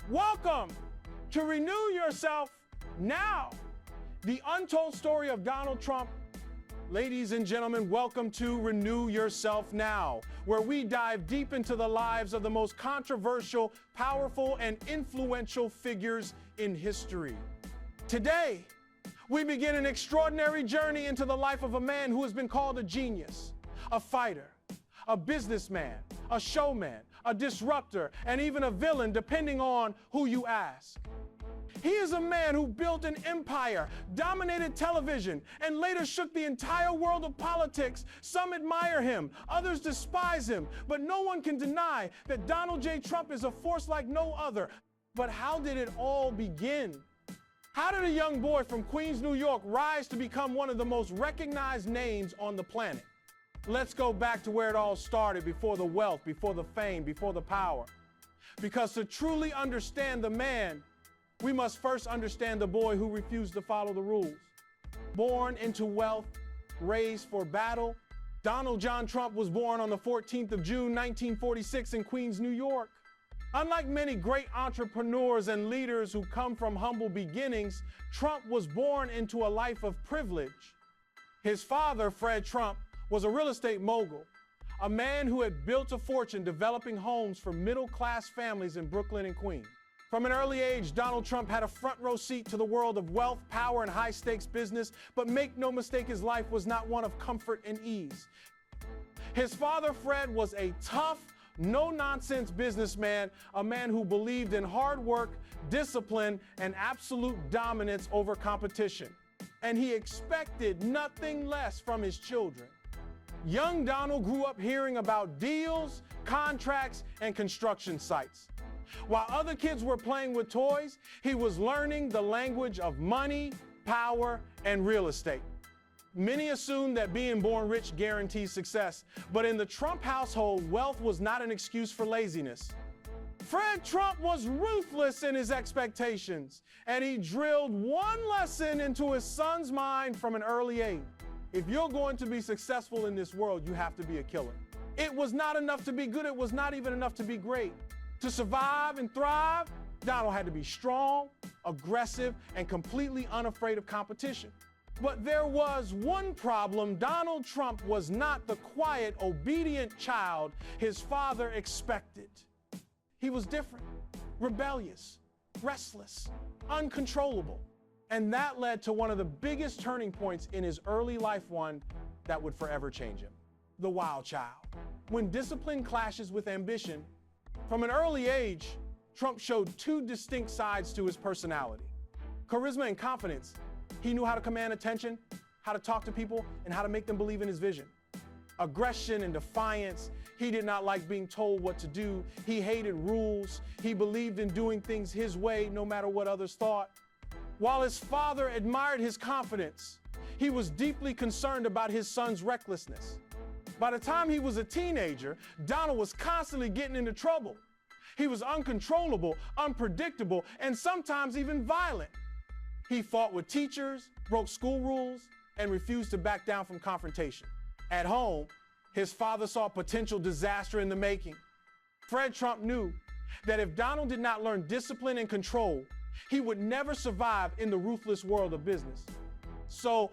Welcome to Renew Yourself Now, the untold story of Donald Trump. Ladies and gentlemen, welcome to Renew Yourself Now, where we dive deep into the lives of the most controversial, powerful, and influential figures in history. Today, we begin an extraordinary journey into the life of a man who has been called a genius, a fighter, a businessman, a showman, a disruptor, and even a villain, depending on who you ask. He is a man who built an empire, dominated television, and later shook the entire world of politics. Some admire him, others despise him, but no one can deny that Donald J. Trump is a force like no other. But how did it all begin? How did a young boy from Queens, New York, rise to become one of the most recognized names on the planet? Let's go back to where it all started, before the wealth, before the fame, before the power. Because to truly understand the man, we must first understand the boy who refused to follow the rules. Born into wealth, raised for battle, Donald John Trump was born on the 14th of June, 1946 in Queens, New York. Unlike many great entrepreneurs and leaders who come from humble beginnings, Trump was born into a life of privilege. His father, Fred Trump, was a real estate mogul, a man who had built a fortune developing homes for middle-class families in Brooklyn and Queens. From an early age, Donald Trump had a front row seat to the world of wealth, power, and high-stakes business, but make no mistake, his life was not one of comfort and ease. His father, Fred, was a tough, no-nonsense businessman, a man who believed in hard work, discipline, and absolute dominance over competition. And he expected nothing less from his children. Young Donald grew up hearing about deals, contracts, and construction sites. While other kids were playing with toys, he was learning the language of money, power, and real estate. Many assume that being born rich guarantees success, but in the Trump household, wealth was not an excuse for laziness. Fred Trump was ruthless in his expectations, and he drilled one lesson into his son's mind from an early age. If you're going to be successful in this world, you have to be a killer. It was not enough to be good. It was not even enough to be great. To survive and thrive, Donald had to be strong, aggressive, and completely unafraid of competition. But there was one problem. Donald Trump was not the quiet, obedient child his father expected. He was different, rebellious, restless, uncontrollable. And that led to one of the biggest turning points in his early life, one that would forever change him: the wild child. When discipline clashes with ambition, from an early age, Trump showed two distinct sides to his personality: charisma and confidence. He knew how to command attention, how to talk to people, and how to make them believe in his vision. Aggression and defiance. He did not like being told what to do. He hated rules. He believed in doing things his way, no matter what others thought. While his father admired his confidence, he was deeply concerned about his son's recklessness. By the time he was a teenager, Donald was constantly getting into trouble. He was uncontrollable, unpredictable, and sometimes even violent. He fought with teachers, broke school rules, and refused to back down from confrontation. At home, his father saw potential disaster in the making. Fred Trump knew that if Donald did not learn discipline and control, he would never survive in the ruthless world of business. So,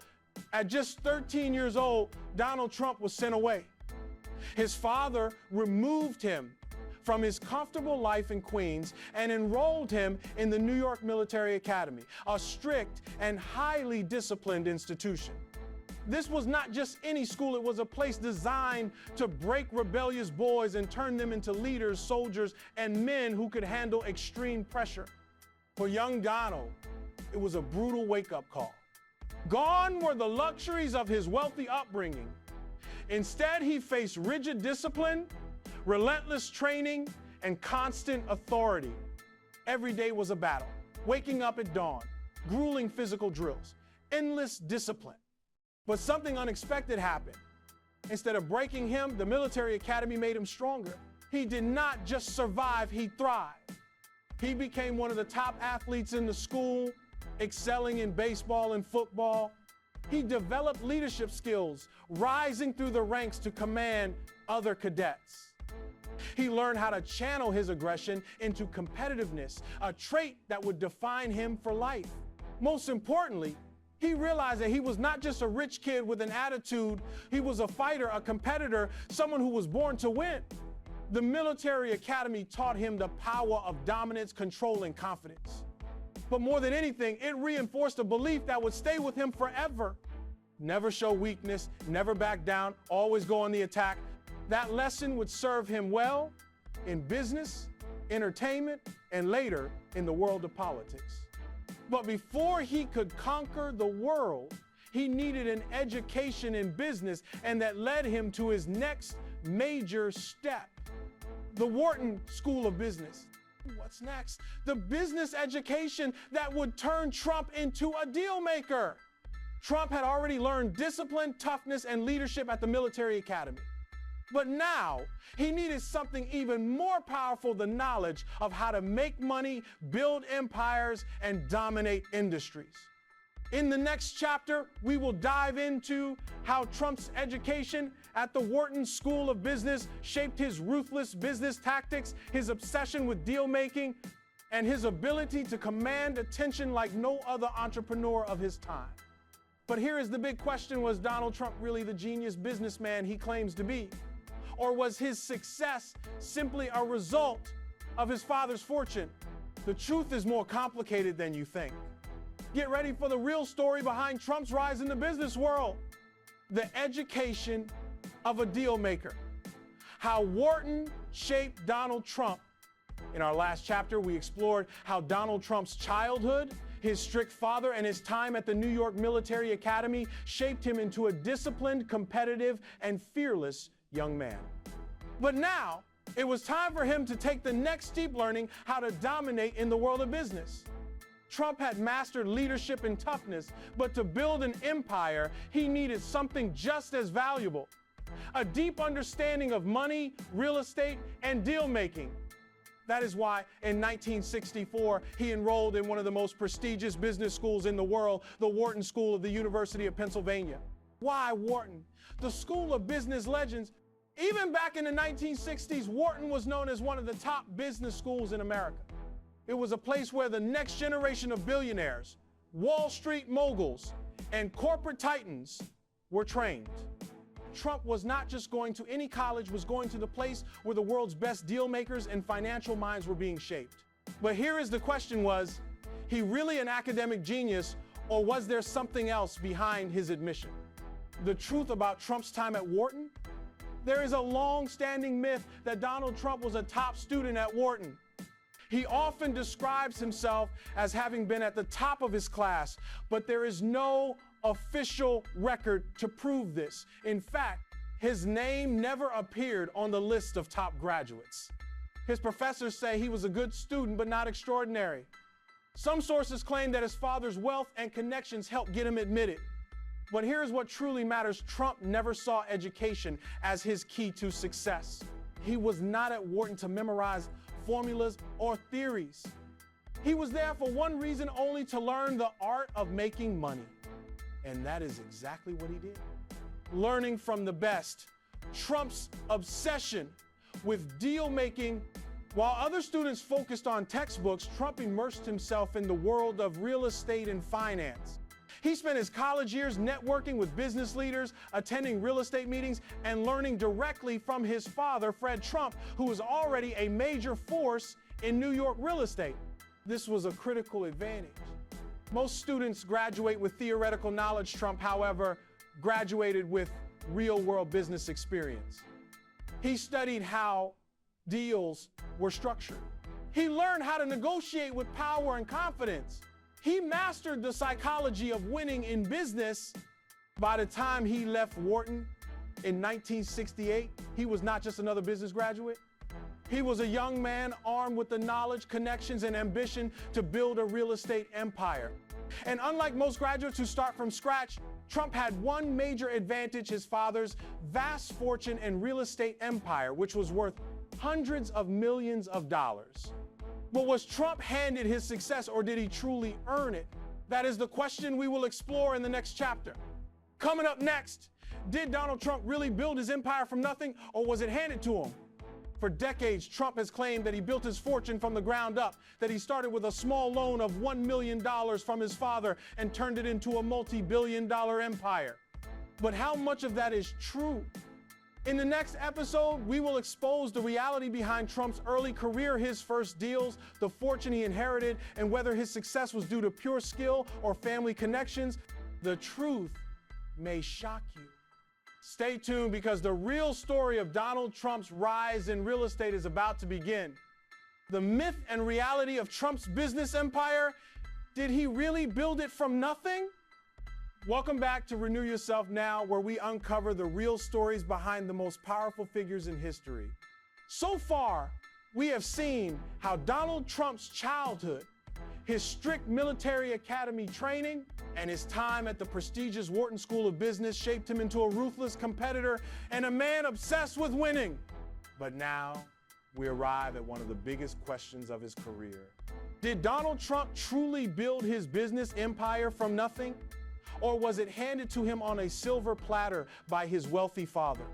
at just 13 years old, Donald Trump was sent away. His father removed him from his comfortable life in Queens and enrolled him in the New York Military Academy, a strict and highly disciplined institution. This was not just any school. It was a place designed to break rebellious boys and turn them into leaders, soldiers, and men who could handle extreme pressure. For young Donald, it was a brutal wake-up call. Gone were the luxuries of his wealthy upbringing. Instead, he faced rigid discipline, relentless training, and constant authority. Every day was a battle. Waking up at dawn, grueling physical drills, endless discipline. But something unexpected happened. Instead of breaking him, the military academy made him stronger. He did not just survive, he thrived. He became one of the top athletes in the school, excelling in baseball and football. He developed leadership skills, rising through the ranks to command other cadets. He learned how to channel his aggression into competitiveness, a trait that would define him for life. Most importantly, he realized that he was not just a rich kid with an attitude, he was a fighter, a competitor, someone who was born to win. The military academy taught him the power of dominance, control, and confidence. But more than anything, it reinforced a belief that would stay with him forever. Never show weakness, never back down, always go on the attack. That lesson would serve him well in business, entertainment, and later in the world of politics. But before he could conquer the world, he needed an education in business, and that led him to his next major step, the Wharton School of Business. What's next? The business education that would turn Trump into a deal maker. Trump had already learned discipline, toughness, and leadership at the military academy. But now, he needed something even more powerful than knowledge of how to make money, build empires, and dominate industries. In the next chapter, we will dive into how Trump's education at the Wharton School of Business shaped his ruthless business tactics, his obsession with deal-making, and his ability to command attention like no other entrepreneur of his time. But here is the big question: was Donald Trump really the genius businessman he claims to be? Or was his success simply a result of his father's fortune? The truth is more complicated than you think. Get ready for the real story behind Trump's rise in the business world. The education of a deal maker. How Wharton shaped Donald Trump. In our last chapter, we explored how Donald Trump's childhood, his strict father, and his time at the New York Military Academy shaped him into a disciplined, competitive, and fearless young man. But now, it was time for him to take the next step, learning how to dominate in the world of business. Trump had mastered leadership and toughness, but to build an empire, he needed something just as valuable: a deep understanding of money, real estate, and deal making. That is why in 1964, he enrolled in one of the most prestigious business schools in the world, the Wharton School of the University of Pennsylvania. Why Wharton? The School of Business legends. Even back in the 1960s, Wharton was known as one of the top business schools in America. It was a place where the next generation of billionaires, Wall Street moguls, and corporate titans were trained. Trump was not just going to any college, was going to the place where the world's best deal makers and financial minds were being shaped. But here is the question: was he really an academic genius, or was there something else behind his admission? The truth about Trump's time at Wharton? There is a long-standing myth that Donald Trump was a top student at Wharton. He often describes himself as having been at the top of his class, but there is no official record to prove this. In fact, his name never appeared on the list of top graduates. His professors say he was a good student, but not extraordinary. Some sources claim that his father's wealth and connections helped get him admitted. But here's what truly matters: Trump never saw education as his key to success. He was not at Wharton to memorize formulas or theories. He was there for one reason only: to learn the art of making money. And that is exactly what he did. Learning from the best. Trump's obsession with deal making. While other students focused on textbooks, Trump immersed himself in the world of real estate and finance. He spent his college years networking with business leaders, attending real estate meetings, and learning directly from his father, Fred Trump, who was already a major force in New York real estate. This was a critical advantage. Most students graduate with theoretical knowledge. Trump, however, graduated with real-world business experience. He studied how deals were structured. He learned how to negotiate with power and confidence. He mastered the psychology of winning in business. By the time he left Wharton in 1968, he was not just another business graduate. He was a young man armed with the knowledge, connections, and ambition to build a real estate empire. And unlike most graduates who start from scratch, Trump had one major advantage: his father's vast fortune and real estate empire, which was worth hundreds of millions of dollars. But was Trump handed his success, or did he truly earn it? That is the question we will explore in the next chapter. Coming up next, did Donald Trump really build his empire from nothing, or was it handed to him? For decades, Trump has claimed that he built his fortune from the ground up, that he started with a small loan of $1 million from his father and turned it into a multi-billion-dollar empire. But how much of that is true? In the next episode, we will expose the reality behind Trump's early career, his first deals, the fortune he inherited, and whether his success was due to pure skill or family connections. The truth may shock you. Stay tuned, because the real story of Donald Trump's rise in real estate is about to begin. The myth and reality of Trump's business empire. Did he really build it from nothing? Welcome back to Renew Yourself Now, where we uncover the real stories behind the most powerful figures in history. So far, we have seen how Donald Trump's childhood, his strict military academy training, and his time at the prestigious Wharton School of Business shaped him into a ruthless competitor and a man obsessed with winning. But now, we arrive at one of the biggest questions of his career. Did Donald Trump truly build his business empire from nothing? Or was it handed to him on a silver platter by his wealthy father?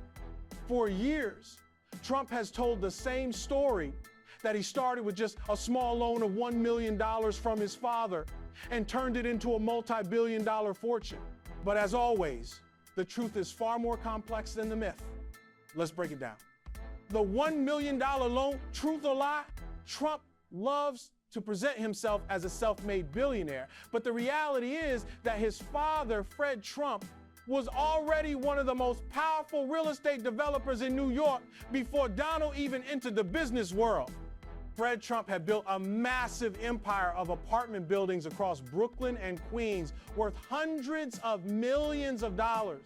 For years, Trump has told the same story, that he started with just a small loan of $1 million from his father and turned it into a multi-billion-dollar fortune. But as always, the truth is far more complex than the myth. Let's break it down. The $1 million loan, truth or lie? Trump loves to present himself as a self-made billionaire, but the reality is that his father, Fred Trump, was already one of the most powerful real estate developers in New York before Donald even entered the business world. Fred Trump had built a massive empire of apartment buildings across Brooklyn and Queens worth hundreds of millions of dollars.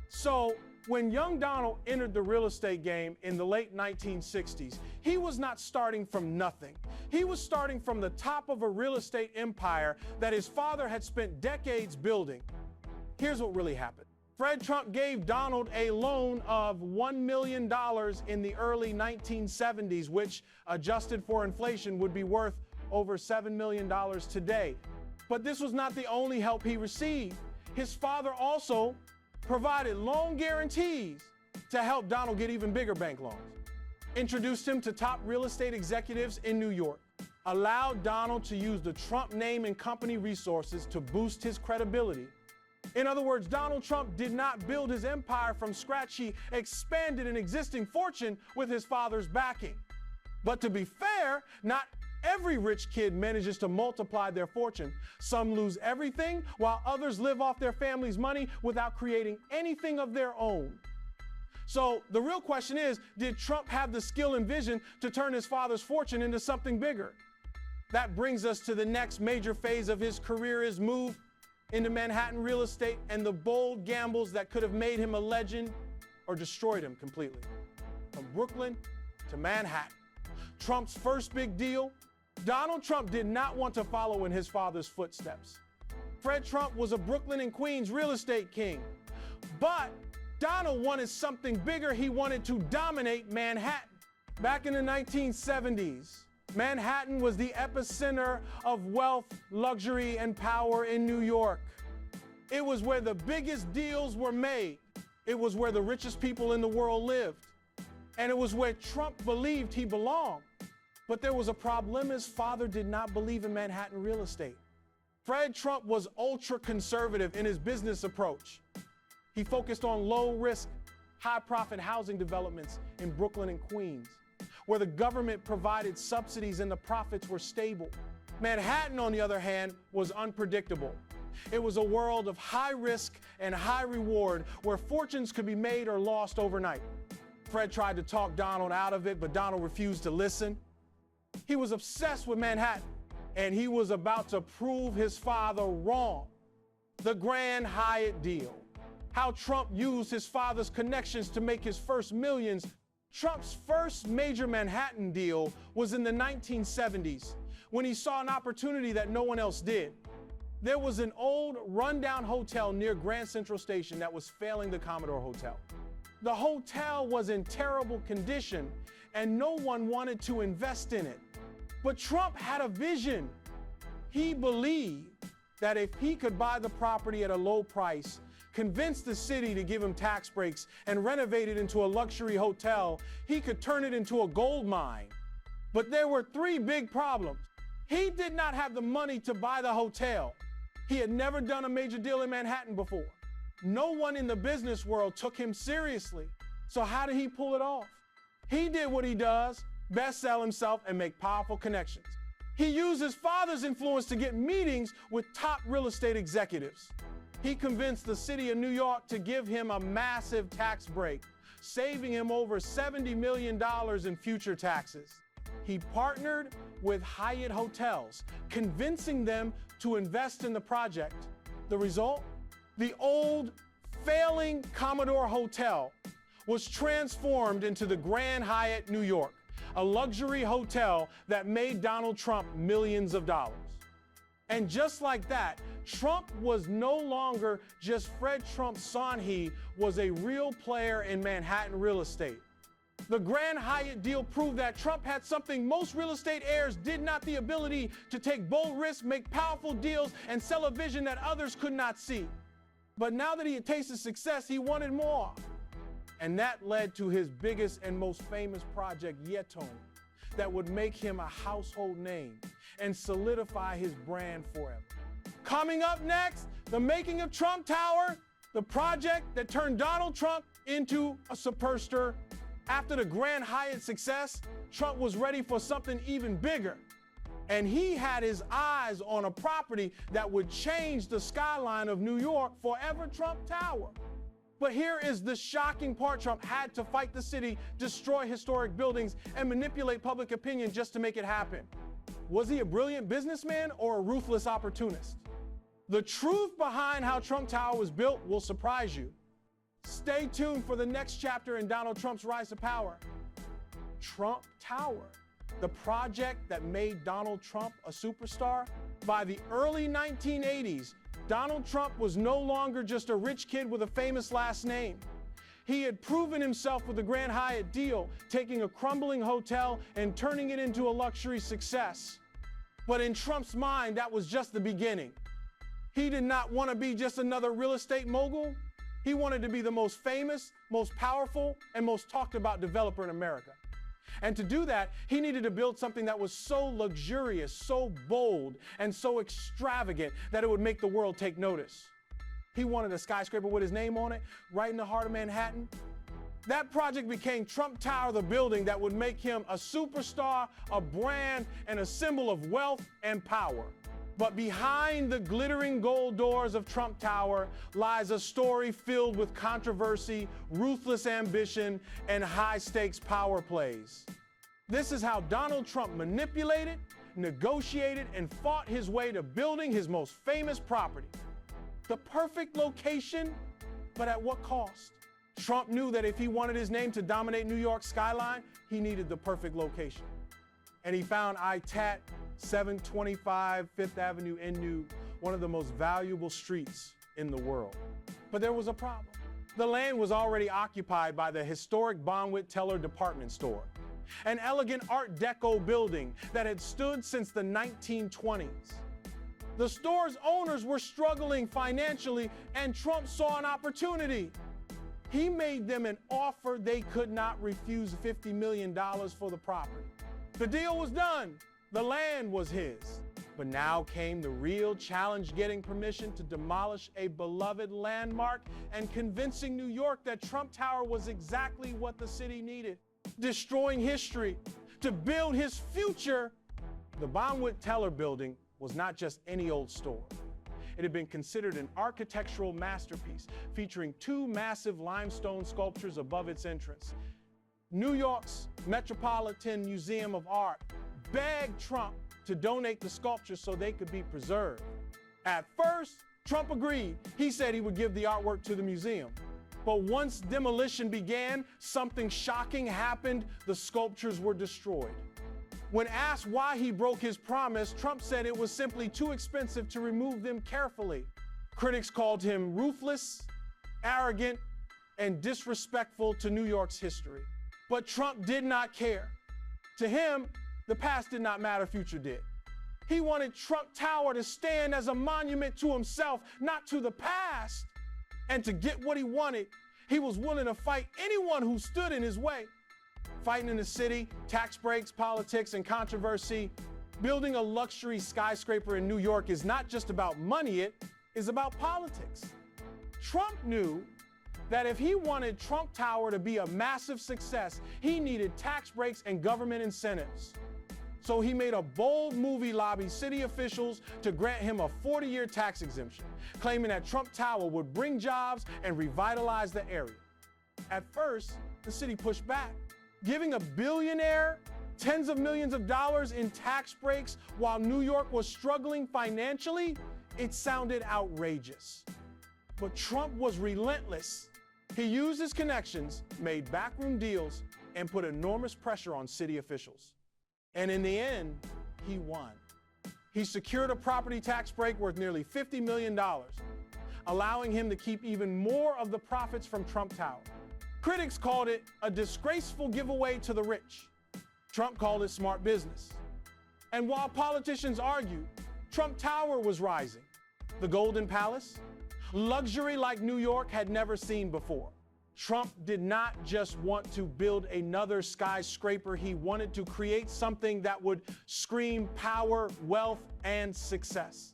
So when young Donald entered the real estate game in the late 1960s, he was not starting from nothing. He was starting from the top of a real estate empire that his father had spent decades building. Here's what really happened. Fred Trump gave Donald a loan of $1 million in the early 1970s, which, adjusted for inflation, would be worth over $7 million today. But this was not the only help he received. His father also provided loan guarantees to help Donald get even bigger bank loans, introduced him to top real estate executives in New York, allowed Donald to use the Trump name and company resources to boost his credibility. In other words, Donald Trump did not build his empire from scratch. He expanded an existing fortune with his father's backing. But to be fair, not every rich kid manages to multiply their fortune. Some lose everything, while others live off their family's money without creating anything of their own. So the real question is, did Trump have the skill and vision to turn his father's fortune into something bigger? That brings us to the next major phase of his career, his move into Manhattan real estate and the bold gambles that could have made him a legend or destroyed him completely. From Brooklyn to Manhattan, Trump's first big deal. Donald Trump did not want to follow in his father's footsteps. Fred Trump was a Brooklyn and Queens real estate king. But Donald wanted something bigger. He wanted to dominate Manhattan. Back in the 1970s, Manhattan was the epicenter of wealth, luxury, and power in New York. It was where the biggest deals were made. It was where the richest people in the world lived. And it was where Trump believed he belonged. But there was a problem. His father did not believe in Manhattan real estate. Fred Trump was ultra-conservative in his business approach. He focused on low-risk, high-profit housing developments in Brooklyn and Queens, where the government provided subsidies and the profits were stable. Manhattan, on the other hand, was unpredictable. It was a world of high risk and high reward, where fortunes could be made or lost overnight. Fred tried to talk Donald out of it, but Donald refused to listen. He was obsessed with Manhattan, and he was about to prove his father wrong. The Grand Hyatt deal. How Trump used his father's connections to make his first millions. Trump's first major Manhattan deal was in the 1970s, when he saw an opportunity that no one else did. There was an old, rundown hotel near Grand Central Station that was failing the Commodore Hotel. The hotel was in terrible condition, and no one wanted to invest in it. But Trump had a vision. He believed that if he could buy the property at a low price, convinced the city to give him tax breaks and renovate it into a luxury hotel, he could turn it into a gold mine. But there were three big problems. He did not have the money to buy the hotel. He had never done a major deal in Manhattan before. No one in the business world took him seriously. So how did he pull it off? He did what he does, best sell himself and make powerful connections. He used his father's influence to get meetings with top real estate executives. He convinced the city of New York to give him a massive tax break, saving him over $70 million in future taxes. He partnered with Hyatt Hotels, convincing them to invest in the project. The result? The old, failing Commodore Hotel was transformed into the Grand Hyatt New York, a luxury hotel that made Donald Trump millions of dollars. And just like that, Trump was no longer just Fred Trump's son. He was a real player in Manhattan real estate. The Grand Hyatt deal proved that Trump had something most real estate heirs did not: the ability to take bold risks, make powerful deals, and sell a vision that others could not see. But now that he had tasted success, he wanted more. And that led to his biggest and most famous project yet, that would make him a household name and solidify his brand forever. Coming up next, the making of Trump Tower, the project that turned Donald Trump into a superstar. After the Grand Hyatt success, Trump was ready for something even bigger. And he had his eyes on a property that would change the skyline of New York forever: Trump Tower. But here is the shocking part. Trump had to fight the city, destroy historic buildings, and manipulate public opinion just to make it happen. Was he a brilliant businessman or a ruthless opportunist? The truth behind how Trump Tower was built will surprise you. Stay tuned for the next chapter in Donald Trump's rise to power. Trump Tower, the project that made Donald Trump a superstar. By the early 1980s, Donald Trump was no longer just a rich kid with a famous last name. He had proven himself with the Grand Hyatt deal, taking a crumbling hotel and turning it into a luxury success. But in Trump's mind, that was just the beginning. He did not want to be just another real estate mogul. He wanted to be the most famous, most powerful, and most talked about developer in America. And to do that, he needed to build something that was so luxurious, so bold, and so extravagant that it would make the world take notice. He wanted a skyscraper with his name on it, right in the heart of Manhattan. That project became Trump Tower, the building that would make him a superstar, a brand, and a symbol of wealth and power. But behind the glittering gold doors of Trump Tower lies a story filled with controversy, ruthless ambition, and high-stakes power plays. This is how Donald Trump manipulated, negotiated, and fought his way to building his most famous property. The perfect location, but at what cost? Trump knew that if he wanted his name to dominate New York's skyline, he needed the perfect location. And he found ITAT 725 Fifth Avenue in New, one of the most valuable streets in the world. But there was a problem. The land was already occupied by the historic Bonwit Teller department store, an elegant Art Deco building that had stood since the 1920s. The store's owners were struggling financially, and Trump saw an opportunity. He made them an offer they could not refuse: $50 million for the property. The deal was done. The land was his. But now came the real challenge: getting permission to demolish a beloved landmark and convincing New York that Trump Tower was exactly what the city needed. Destroying history to build his future. The Bonwit Teller building was not just any old store. It had been considered an architectural masterpiece, featuring two massive limestone sculptures above its entrance. New York's Metropolitan Museum of Art begged Trump to donate the sculptures so they could be preserved. At first, Trump agreed. He said he would give the artwork to the museum. But once demolition began, something shocking happened. The sculptures were destroyed. When asked why he broke his promise, Trump said it was simply too expensive to remove them carefully. Critics called him ruthless, arrogant, and disrespectful to New York's history. But Trump did not care. To him, the past did not matter, future did. He wanted Trump Tower to stand as a monument to himself, not to the past. And to get what he wanted, he was willing to fight anyone who stood in his way. Fighting in the city, tax breaks, politics, and controversy. Building a luxury skyscraper in New York is not just about money, it is about politics. Trump knew that if he wanted Trump Tower to be a massive success, he needed tax breaks and government incentives. So he made a bold move. He lobbied city officials to grant him a 40-year tax exemption, claiming that Trump Tower would bring jobs and revitalize the area. At first, the city pushed back, giving a billionaire tens of millions of dollars in tax breaks while New York was struggling financially. It sounded outrageous. But Trump was relentless. He used his connections, made backroom deals, and put enormous pressure on city officials. And in the end, he won. He secured a property tax break worth nearly $50 million, allowing him to keep even more of the profits from Trump Tower. Critics called it a disgraceful giveaway to the rich. Trump called it smart business. And while politicians argued, Trump Tower was rising. The Golden Palace, luxury like New York had never seen before. Trump did not just want to build another skyscraper. He wanted to create something that would scream power, wealth, and success.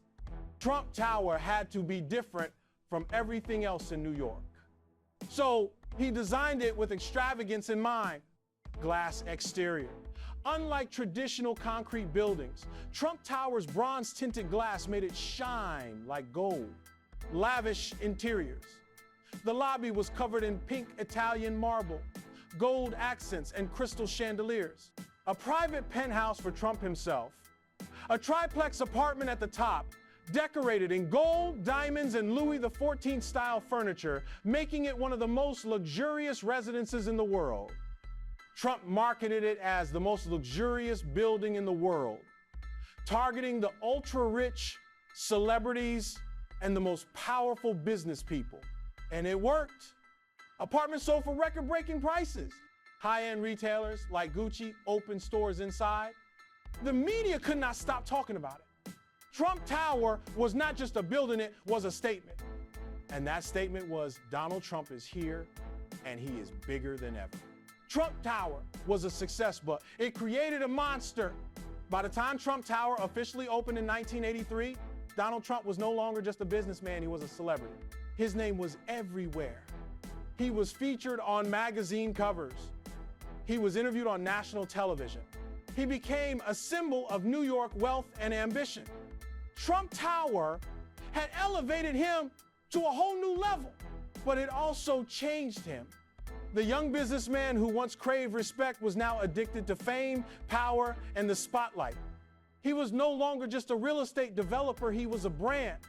Trump Tower had to be different from everything else in New York. So he designed it with extravagance in mind. Glass exterior. Unlike traditional concrete buildings, Trump Tower's bronze-tinted glass made it shine like gold. Lavish interiors. The lobby was covered in pink Italian marble, gold accents, and crystal chandeliers. A private penthouse for Trump himself. A triplex apartment at the top, decorated in gold, diamonds, and Louis XIV-style furniture, making it one of the most luxurious residences in the world. Trump marketed it as the most luxurious building in the world, targeting the ultra-rich, celebrities, and the most powerful business people. And it worked. Apartments sold for record-breaking prices. High-end retailers like Gucci opened stores inside. The media could not stop talking about it. Trump Tower was not just a building, it was a statement. And that statement was, Donald Trump is here, and he is bigger than ever. Trump Tower was a success, but it created a monster. By the time Trump Tower officially opened in 1983, Donald Trump was no longer just a businessman, he was a celebrity. His name was everywhere. He was featured on magazine covers. He was interviewed on national television. He became a symbol of New York wealth and ambition. Trump Tower had elevated him to a whole new level, but it also changed him. The young businessman who once craved respect was now addicted to fame, power, and the spotlight. He was no longer just a real estate developer, he was a brand.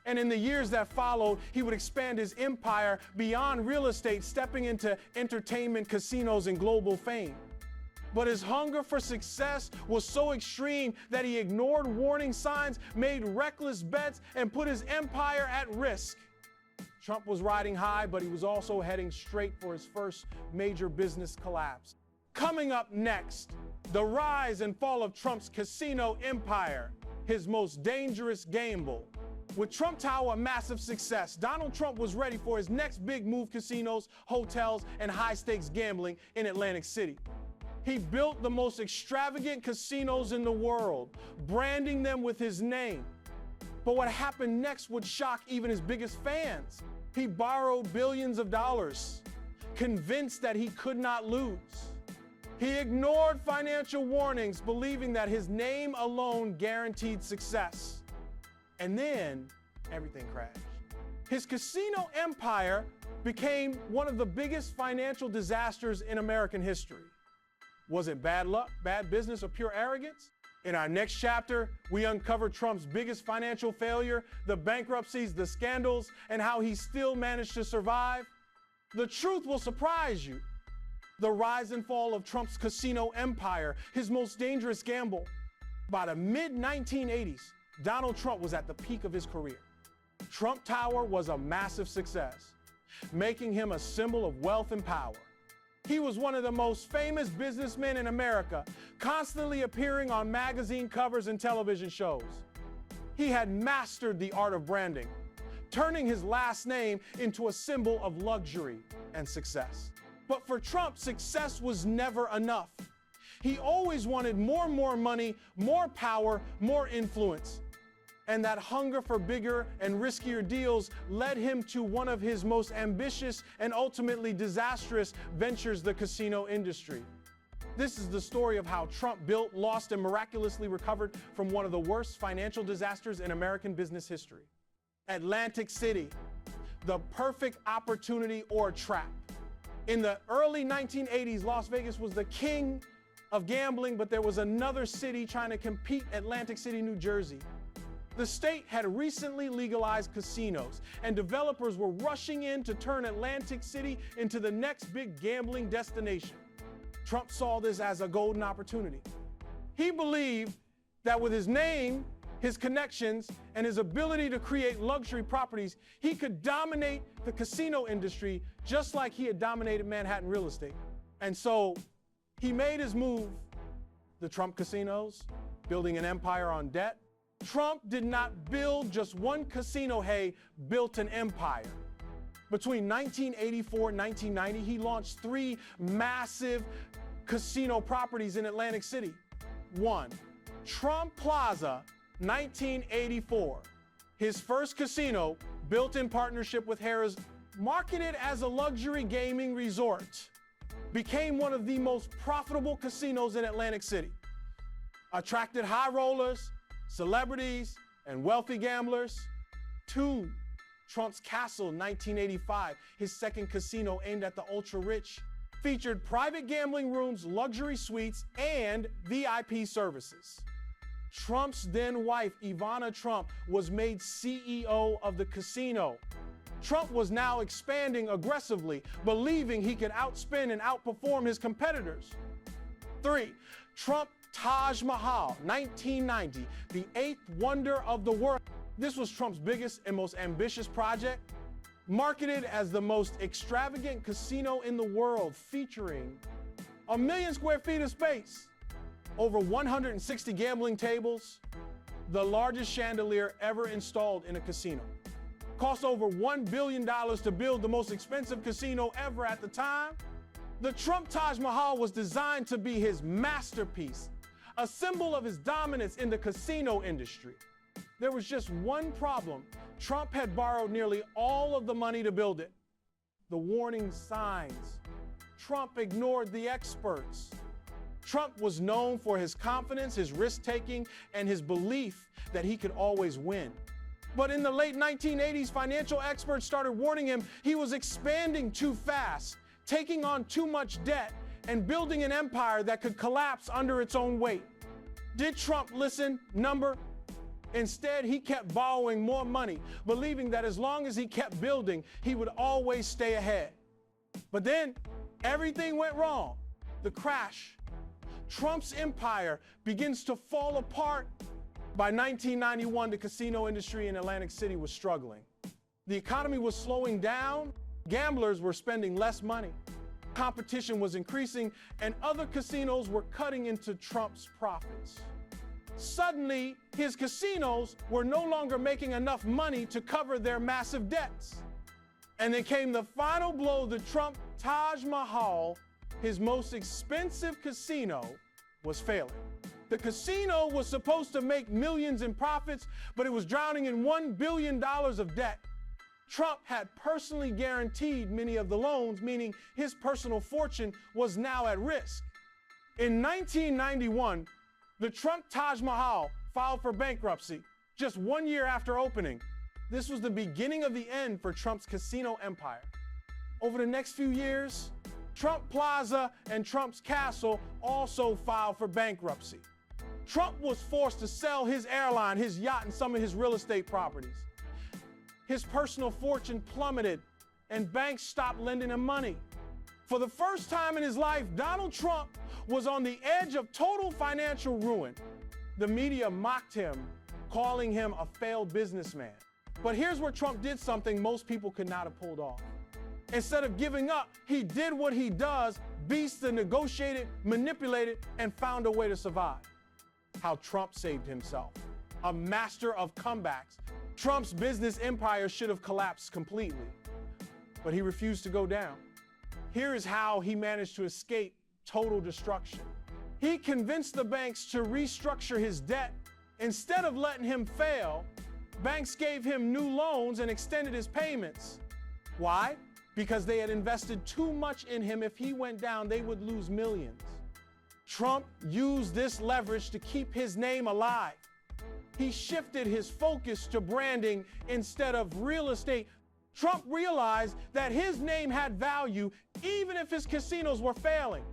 And in the years that followed, he would expand his empire beyond real estate, stepping into entertainment, casinos, and global fame. But his hunger for success was so extreme that he ignored warning signs, made reckless bets, and put his empire at risk. Trump was riding high, but he was also heading straight for his first major business collapse. Coming up next, the rise and fall of Trump's casino empire, his most dangerous gamble. With Trump Tower a massive success, Donald Trump was ready for his next big move: casinos, hotels, and high-stakes gambling in Atlantic City. He built the most extravagant casinos in the world, branding them with his name. But what happened next would shock even his biggest fans. He borrowed billions of dollars, convinced that he could not lose. He ignored financial warnings, believing that his name alone guaranteed success. And then everything crashed. His casino empire became one of the biggest financial disasters in American history. Was it bad luck, bad business, or pure arrogance? In our next chapter, we uncover Trump's biggest financial failure, the bankruptcies, the scandals, and how he still managed to survive. The truth will surprise you. The rise and fall of Trump's casino empire, his most dangerous gamble. By the mid-1980s, Donald Trump was at the peak of his career. Trump Tower was a massive success, making him a symbol of wealth and power. He was one of the most famous businessmen in America, constantly appearing on magazine covers and television shows. He had mastered the art of branding, turning his last name into a symbol of luxury and success. But for Trump, success was never enough. He always wanted more money, more power, more influence. And that hunger for bigger and riskier deals led him to one of his most ambitious and ultimately disastrous ventures, the casino industry. This is the story of how Trump built, lost, and miraculously recovered from one of the worst financial disasters in American business history. Atlantic City, the perfect opportunity or trap. In the early 1980s, Las Vegas was the king of gambling, but there was another city trying to compete, Atlantic City, New Jersey. The state had recently legalized casinos, and developers were rushing in to turn Atlantic City into the next big gambling destination. Trump saw this as a golden opportunity. He believed that with his name, his connections, and his ability to create luxury properties, he could dominate the casino industry just like he had dominated Manhattan real estate. And so he made his move, the Trump casinos, building an empire on debt. Trump did not build just one casino, he built an empire. Between 1984 and 1990, he launched 3 massive casino properties in Atlantic City. 1, Trump Plaza, 1984. His first casino, built in partnership with Harrah's, marketed as a luxury gaming resort, became one of the most profitable casinos in Atlantic City. Attracted high rollers, celebrities, and wealthy gamblers. 2, Trump's Castle, 1985, his second casino aimed at the ultra-rich, featured private gambling rooms, luxury suites, and VIP services. Trump's then wife, Ivana Trump, was made CEO of the casino. Trump was now expanding aggressively, believing he could outspend and outperform his competitors. 3, Trump Taj Mahal, 1990, the 8th wonder of the world. This was Trump's biggest and most ambitious project, marketed as the most extravagant casino in the world, featuring 1 million square feet of space, over 160 gambling tables, the largest chandelier ever installed in a casino. Cost over $1 billion to build, the most expensive casino ever at the time. The Trump Taj Mahal was designed to be his masterpiece, a symbol of his dominance in the casino industry. There was just one problem. Trump had borrowed nearly all of the money to build it. The warning signs. Trump ignored the experts. Trump was known for his confidence, his risk-taking, and his belief that he could always win. But in the late 1980s, financial experts started warning him he was expanding too fast, taking on too much debt, and building an empire that could collapse under its own weight. Did Trump listen? Number? Instead, he kept borrowing more money, believing that as long as he kept building, he would always stay ahead. But then, everything went wrong. The crash. Trump's empire begins to fall apart. By 1991, the casino industry in Atlantic City was struggling. The economy was slowing down. Gamblers were spending less money. Competition was increasing, and other casinos were cutting into Trump's profits. Suddenly, his casinos were no longer making enough money to cover their massive debts. And then came the final blow. The Trump Taj Mahal, his most expensive casino, was failing. The casino was supposed to make millions in profits, but it was drowning in $1 billion of debt. Trump had personally guaranteed many of the loans, meaning his personal fortune was now at risk. In 1991, the Trump Taj Mahal filed for bankruptcy just 1 year after opening. This was the beginning of the end for Trump's casino empire. Over the next few years, Trump Plaza and Trump's Castle also filed for bankruptcy. Trump was forced to sell his airline, his yacht, and some of his real estate properties. His personal fortune plummeted, and banks stopped lending him money. For the first time in his life, Donald Trump was on the edge of total financial ruin. The media mocked him, calling him a failed businessman. But here's where Trump did something most people could not have pulled off. Instead of giving up, he did what he does, beasted, negotiated, manipulated, and found a way to survive. How Trump saved himself. A master of comebacks. Trump's business empire should have collapsed completely, but he refused to go down. Here is how he managed to escape total destruction. He convinced the banks to restructure his debt. Instead of letting him fail, banks gave him new loans and extended his payments. Why? Because they had invested too much in him. If he went down, they would lose millions. Trump used this leverage to keep his name alive. He shifted his focus to branding instead of real estate. Trump realized that his name had value even if his casinos were failing.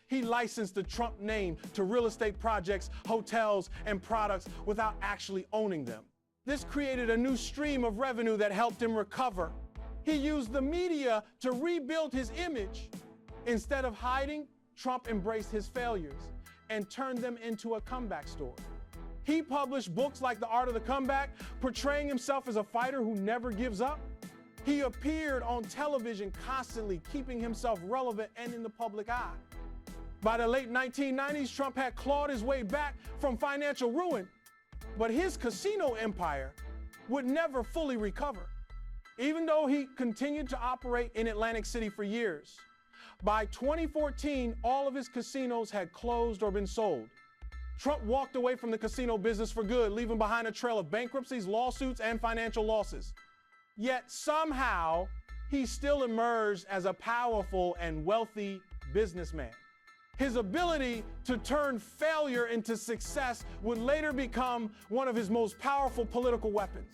He licensed the Trump name to real estate projects, hotels, and products without actually owning them. This created a new stream of revenue that helped him recover. He used the media to rebuild his image. Instead of hiding, Trump embraced his failures and turned them into a comeback story. He published books like The Art of the Comeback, portraying himself as a fighter who never gives up. He appeared on television constantly, keeping himself relevant and in the public eye. By the late 1990s, Trump had clawed his way back from financial ruin, but his casino empire would never fully recover. Even though he continued to operate in Atlantic City for years, by 2014, all of his casinos had closed or been sold. Trump walked away from the casino business for good, leaving behind a trail of bankruptcies, lawsuits, and financial losses. Yet somehow, he still emerged as a powerful and wealthy businessman. His ability to turn failure into success would later become one of his most powerful political weapons.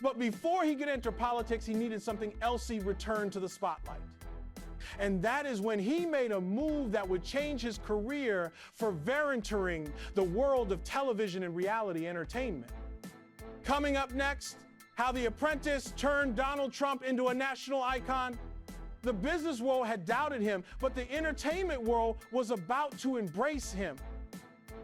But before he could enter politics, he needed something else he returned to the spotlight. And that is when he made a move that would change his career, forever entering the world of television and reality entertainment. Coming up next, how The Apprentice turned Donald Trump into a national icon. The business world had doubted him, but the entertainment world was about to embrace him.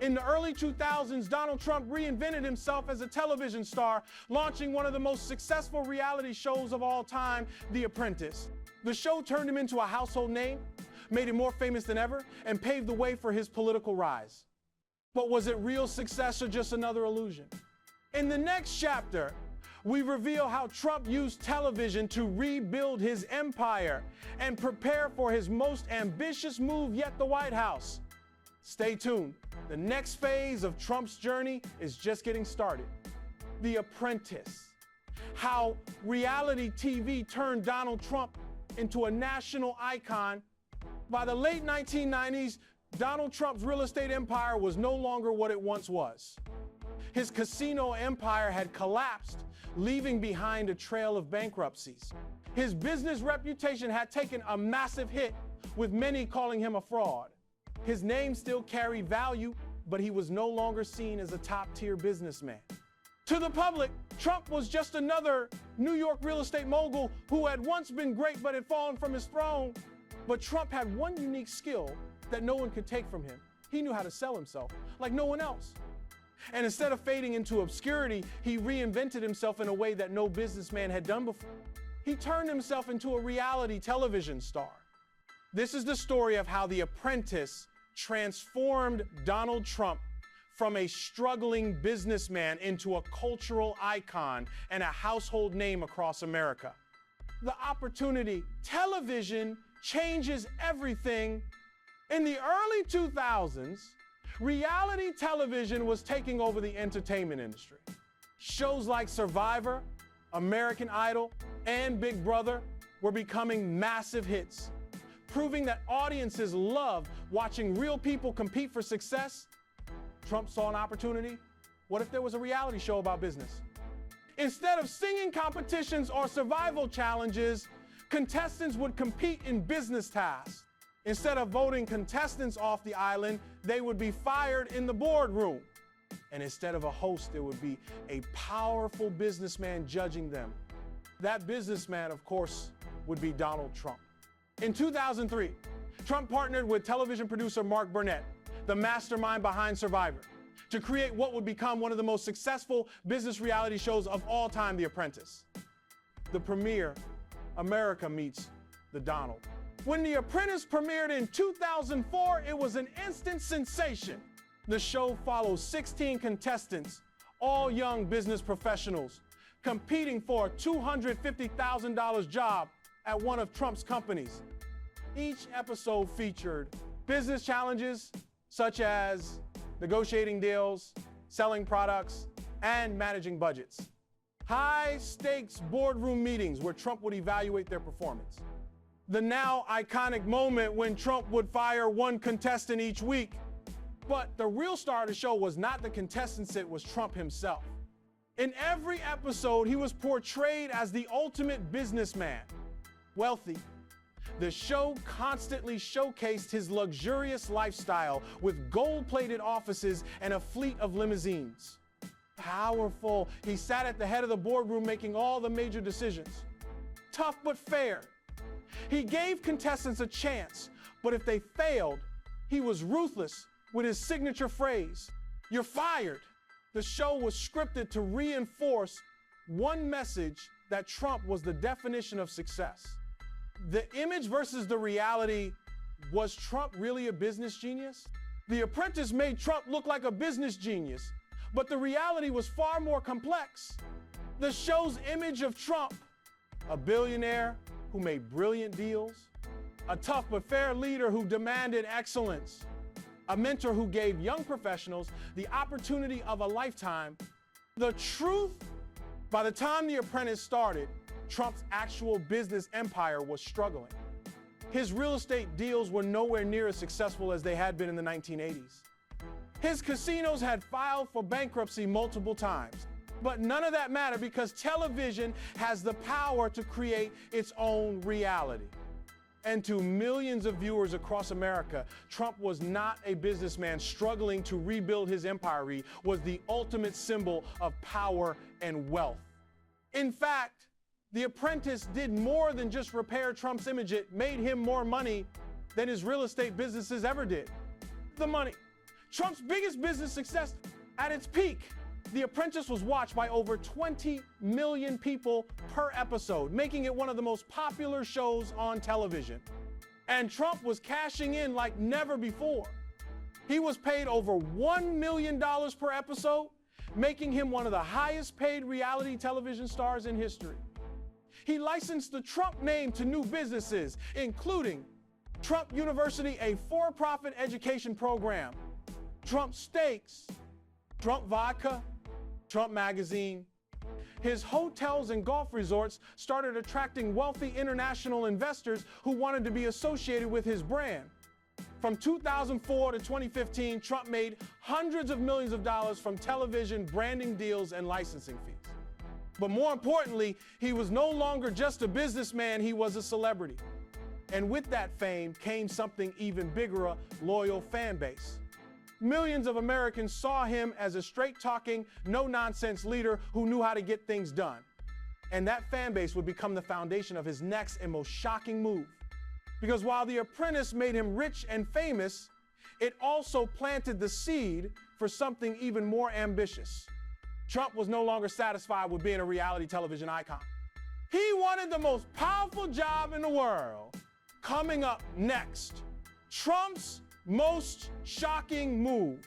In the early 2000s, Donald Trump reinvented himself as a television star, launching one of the most successful reality shows of all time, The Apprentice. The show turned him into a household name, made him more famous than ever, and paved the way for his political rise. But was it real success or just another illusion? In the next chapter, we reveal how Trump used television to rebuild his empire and prepare for his most ambitious move yet, the White House. Stay tuned. The next phase of Trump's journey is just getting started. The Apprentice. How reality TV turned Donald Trump into a national icon. By the late 1990s, Donald Trump's real estate empire was no longer what it once was. His casino empire had collapsed, leaving behind a trail of bankruptcies. His business reputation had taken a massive hit, with many calling him a fraud. His name still carried value, but he was no longer seen as a top-tier businessman. To the public, Trump was just another New York real estate mogul who had once been great but had fallen from his throne. But Trump had one unique skill that no one could take from him. He knew how to sell himself like no one else. And instead of fading into obscurity, he reinvented himself in a way that no businessman had done before. He turned himself into a reality television star. This is the story of how The Apprentice transformed Donald Trump from a struggling businessman into a cultural icon and a household name across America. The opportunity. Television changes everything. In the early 2000s, reality television was taking over the entertainment industry. Shows like Survivor, American Idol, and Big Brother were becoming massive hits, proving that audiences love watching real people compete for success. Trump saw an opportunity. What if there was a reality show about business? Instead of singing competitions or survival challenges, contestants would compete in business tasks. Instead of voting contestants off the island, they would be fired in the boardroom. And instead of a host, there would be a powerful businessman judging them. That businessman, of course, would be Donald Trump. In 2003, Trump partnered with television producer Mark Burnett, the mastermind behind Survivor, to create what would become one of the most successful business reality shows of all time, The Apprentice. The premiere, America Meets the Donald. When The Apprentice premiered in 2004, it was an instant sensation. The show follows 16 contestants, all young business professionals, competing for a $250,000 job at one of Trump's companies. Each episode featured business challenges such as negotiating deals, selling products, and managing budgets. High-stakes boardroom meetings where Trump would evaluate their performance. The now iconic moment when Trump would fire one contestant each week. But the real star of the show was not the contestants, it was Trump himself. In every episode, he was portrayed as the ultimate businessman, wealthy. The show constantly showcased his luxurious lifestyle with gold-plated offices and a fleet of limousines. Powerful, he sat at the head of the boardroom making all the major decisions. Tough but fair. He gave contestants a chance, but if they failed, he was ruthless with his signature phrase, "You're fired." The show was scripted to reinforce one message, that Trump was the definition of success. The image versus the reality. Was Trump really a business genius? The Apprentice made Trump look like a business genius, but the reality was far more complex. The show's image of Trump, a billionaire who made brilliant deals, a tough but fair leader who demanded excellence, a mentor who gave young professionals the opportunity of a lifetime. The truth, by the time The Apprentice started, Trump's actual business empire was struggling. His real estate deals were nowhere near as successful as they had been in the 1980s. His casinos had filed for bankruptcy multiple times. But none of that mattered because television has the power to create its own reality. And to millions of viewers across America, Trump was not a businessman struggling to rebuild his empire. He was the ultimate symbol of power and wealth. In fact, The Apprentice did more than just repair Trump's image. It made him more money than his real estate businesses ever did. The money. Trump's biggest business success at its peak. The Apprentice was watched by over 20 million people per episode, making it one of the most popular shows on television. And Trump was cashing in like never before. He was paid over $1 million per episode, making him one of the highest paid reality television stars in history. He licensed the Trump name to new businesses, including Trump University, a for-profit education program, Trump Steaks, Trump Vodka, Trump Magazine. His hotels and golf resorts started attracting wealthy international investors who wanted to be associated with his brand. From 2004 to 2015, Trump made hundreds of millions of dollars from television branding deals and licensing fees. But more importantly, he was no longer just a businessman, he was a celebrity. And with that fame came something even bigger, a loyal fan base. Millions of Americans saw him as a straight-talking, no-nonsense leader who knew how to get things done. And that fan base would become the foundation of his next and most shocking move. Because while The Apprentice made him rich and famous, it also planted the seed for something even more ambitious. Trump was no longer satisfied with being a reality television icon. He wanted the most powerful job in the world. Coming up next, Trump's most shocking move.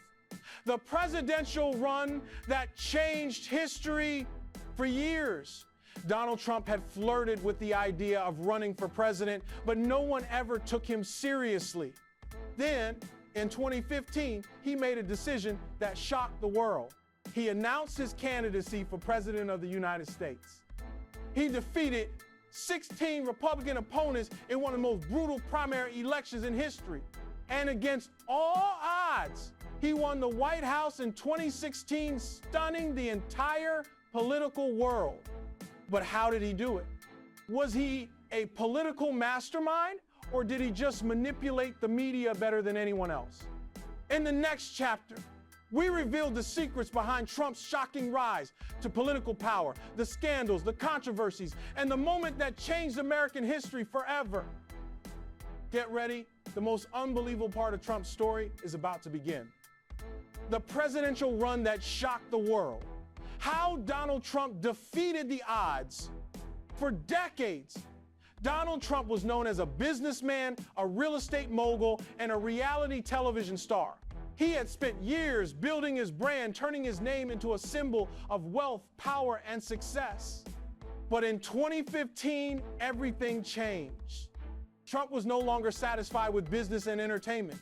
The presidential run that changed history for years. Donald Trump had flirted with the idea of running for president, but no one ever took him seriously. Then, in 2015, he made a decision that shocked the world. He announced his candidacy for president of the United States. He defeated 16 Republican opponents in one of the most brutal primary elections in history. And against all odds, he won the White House in 2016, stunning the entire political world. But how did he do it? Was he a political mastermind, or did he just manipulate the media better than anyone else? In the next chapter, we revealed the secrets behind Trump's shocking rise to political power, the scandals, the controversies, and the moment that changed American history forever. Get ready, the most unbelievable part of Trump's story is about to begin. The presidential run that shocked the world. How Donald Trump defeated the odds. For decades, Donald Trump was known as a businessman, a real estate mogul, and a reality television star. He had spent years building his brand, turning his name into a symbol of wealth, power, and success. But in 2015, everything changed. Trump was no longer satisfied with business and entertainment.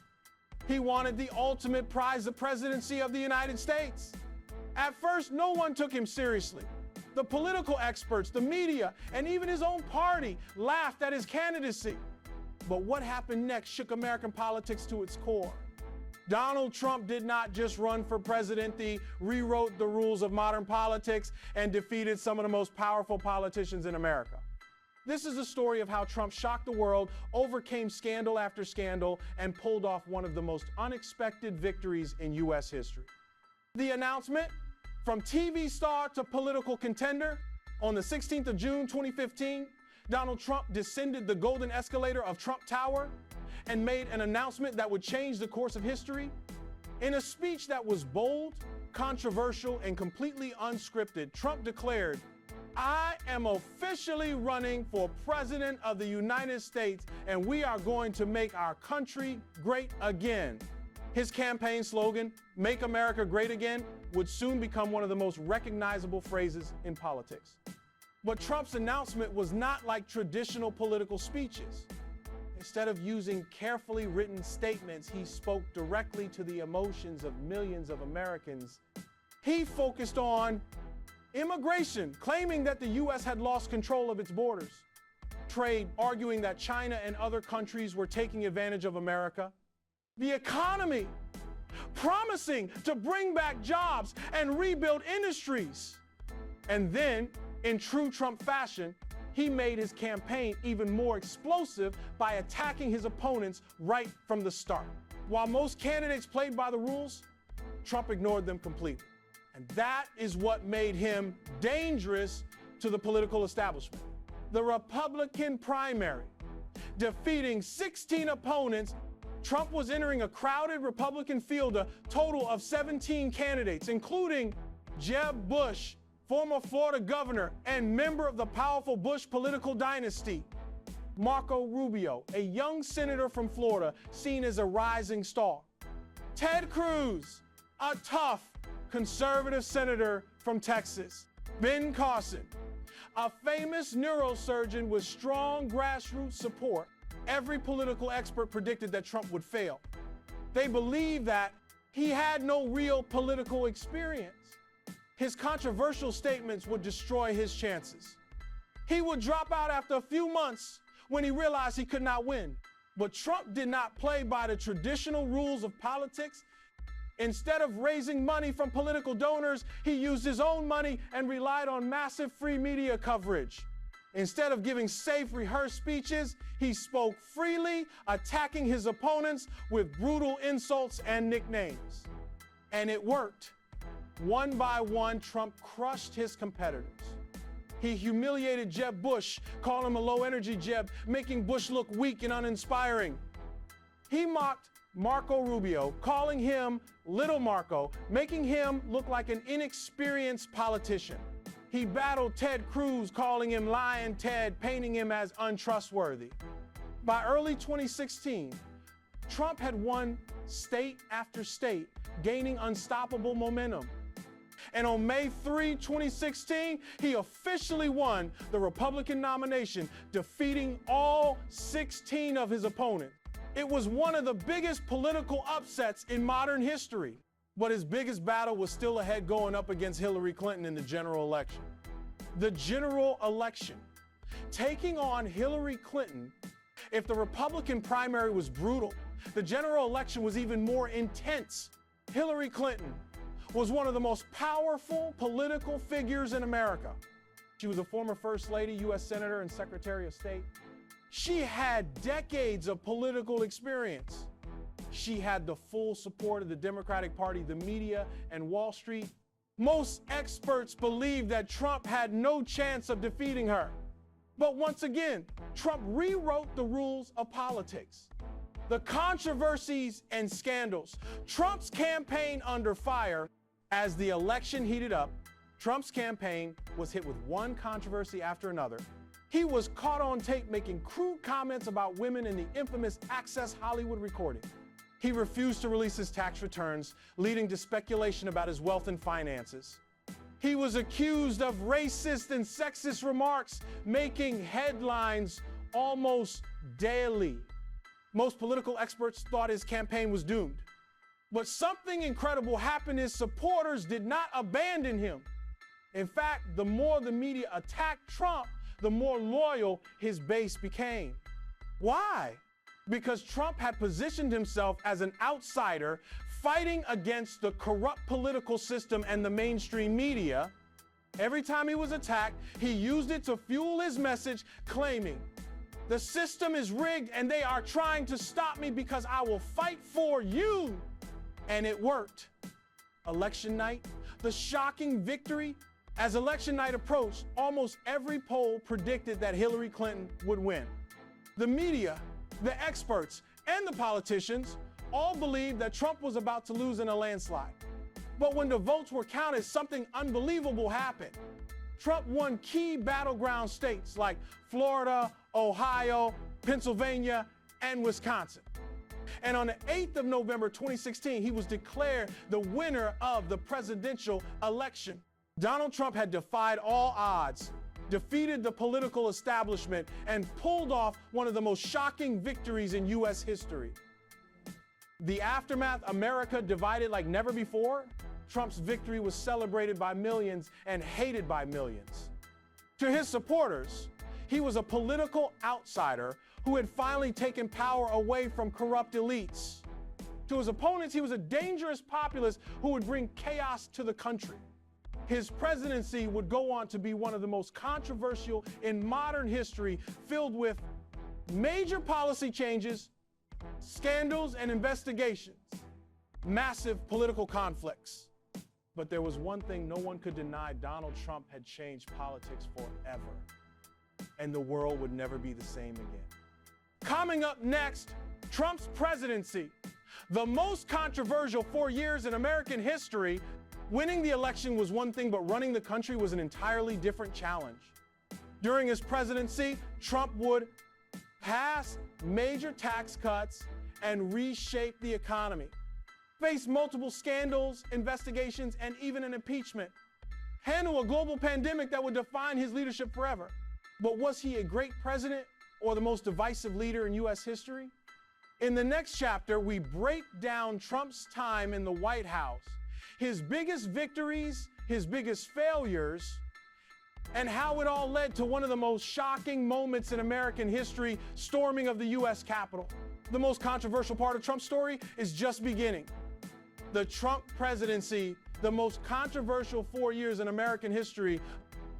He wanted the ultimate prize, the presidency of the United States. At first, no one took him seriously. The political experts, the media, and even his own party laughed at his candidacy. But what happened next shook American politics to its core. Donald Trump did not just run for president, he rewrote the rules of modern politics and defeated some of the most powerful politicians in America. This is the story of how Trump shocked the world, overcame scandal after scandal, and pulled off one of the most unexpected victories in U.S. history. The announcement, from TV star to political contender, on the 16th of June 2015, Donald Trump descended the golden escalator of Trump Tower and made an announcement that would change the course of history. In a speech that was bold, controversial, and completely unscripted, Trump declared, "I am officially running for president of the United States, and we are going to make our country great again." His campaign slogan, "Make America Great Again," would soon become one of the most recognizable phrases in politics. But Trump's announcement was not like traditional political speeches. Instead of using carefully written statements, he spoke directly to the emotions of millions of Americans. He focused on immigration, claiming that the U.S. had lost control of its borders. Trade, arguing that China and other countries were taking advantage of America. The economy, promising to bring back jobs and rebuild industries. And then, in true Trump fashion, he made his campaign even more explosive by attacking his opponents right from the start. While most candidates played by the rules, Trump ignored them completely. And that is what made him dangerous to the political establishment. The Republican primary, defeating 16 opponents, Trump was entering a crowded Republican field, a total of 17 candidates, including Jeb Bush, former Florida governor and member of the powerful Bush political dynasty; Marco Rubio, a young senator from Florida seen as a rising star; Ted Cruz, a tough conservative senator from Texas; Ben Carson, a famous neurosurgeon with strong grassroots support. Every political expert predicted that Trump would fail. They believed that he had no real political experience. His controversial statements would destroy his chances. He would drop out after a few months when he realized he could not win. But Trump did not play by the traditional rules of politics. Instead of raising money from political donors, he used his own money and relied on massive free media coverage. Instead of giving safe, rehearsed speeches, he spoke freely, attacking his opponents with brutal insults and nicknames. And it worked. One by one, Trump crushed his competitors. He humiliated Jeb Bush, calling him a low-energy Jeb, making Bush look weak and uninspiring. He mocked Marco Rubio, calling him Little Marco, making him look like an inexperienced politician. He battled Ted Cruz, calling him Lying Ted, painting him as untrustworthy. By early 2016, Trump had won state after state, gaining unstoppable momentum. And on May 3, 2016, he officially won the Republican nomination, defeating all 16 of his opponents. It was one of the biggest political upsets in modern history. But his biggest battle was still ahead, going up against Hillary Clinton in the general election. The general election, taking on Hillary Clinton, if the Republican primary was brutal, the general election was even more intense. Hillary Clinton was one of the most powerful political figures in America. She was a former First Lady, U.S. Senator, and Secretary of State. She had decades of political experience. She had the full support of the Democratic Party, the media, and Wall Street. Most experts believed that Trump had no chance of defeating her. But once again, Trump rewrote the rules of politics. The controversies and scandals, Trump's campaign under fire. As the election heated up, Trump's campaign was hit with one controversy after another. He was caught on tape making crude comments about women in the infamous Access Hollywood recording. He refused to release his tax returns, leading to speculation about his wealth and finances. He was accused of racist and sexist remarks, making headlines almost daily. Most political experts thought his campaign was doomed. But something incredible happened. His supporters did not abandon him. In fact, the more the media attacked Trump, the more loyal his base became. Why? Because Trump had positioned himself as an outsider fighting against the corrupt political system and the mainstream media. Every time he was attacked, he used it to fuel his message, claiming, "The system is rigged and they are trying to stop me because I will fight for you." And it worked. Election night, the shocking victory. As election night approached, almost every poll predicted that Hillary Clinton would win. The media, the experts, and the politicians all believed that Trump was about to lose in a landslide. But when the votes were counted, something unbelievable happened. Trump won key battleground states like Florida, Ohio, Pennsylvania, and Wisconsin. And on the 8th of November 2016, he was declared the winner of the presidential election. Donald Trump had defied all odds, defeated the political establishment, and pulled off one of the most shocking victories in U.S. history. The aftermath, America divided like never before. Trump's victory was celebrated by millions and hated by millions. To his supporters, he was a political outsider who had finally taken power away from corrupt elites. To his opponents, he was a dangerous populist who would bring chaos to the country. His presidency would go on to be one of the most controversial in modern history, filled with major policy changes, scandals and investigations, massive political conflicts. But there was one thing no one could deny: Donald Trump had changed politics forever, and the world would never be the same again. Coming up next, Trump's presidency, the most controversial 4 years in American history. Winning the election was one thing, but running the country was an entirely different challenge. During his presidency, Trump would pass major tax cuts and reshape the economy, face multiple scandals, investigations, and even an impeachment, handle a global pandemic that would define his leadership forever. But was he a great president or the most divisive leader in U.S. history? In the next chapter, we break down Trump's time in the White House, his biggest victories, his biggest failures, and how it all led to one of the most shocking moments in American history: storming of the U.S. Capitol. The most controversial part of Trump's story is just beginning. The Trump presidency, the most controversial 4 years in American history.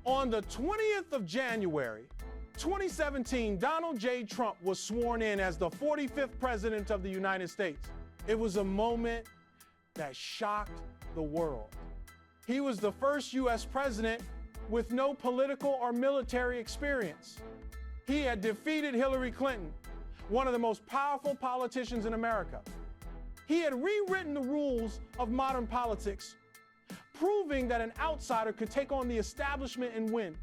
On the 20th of January, 2017, Donald J. Trump was sworn in as the 45th president of the United States. It was a moment that shocked the world. He was the first U.S. president with no political or military experience. He had defeated Hillary Clinton, one of the most powerful politicians in America. He had rewritten the rules of modern politics, proving that an outsider could take on the establishment and win.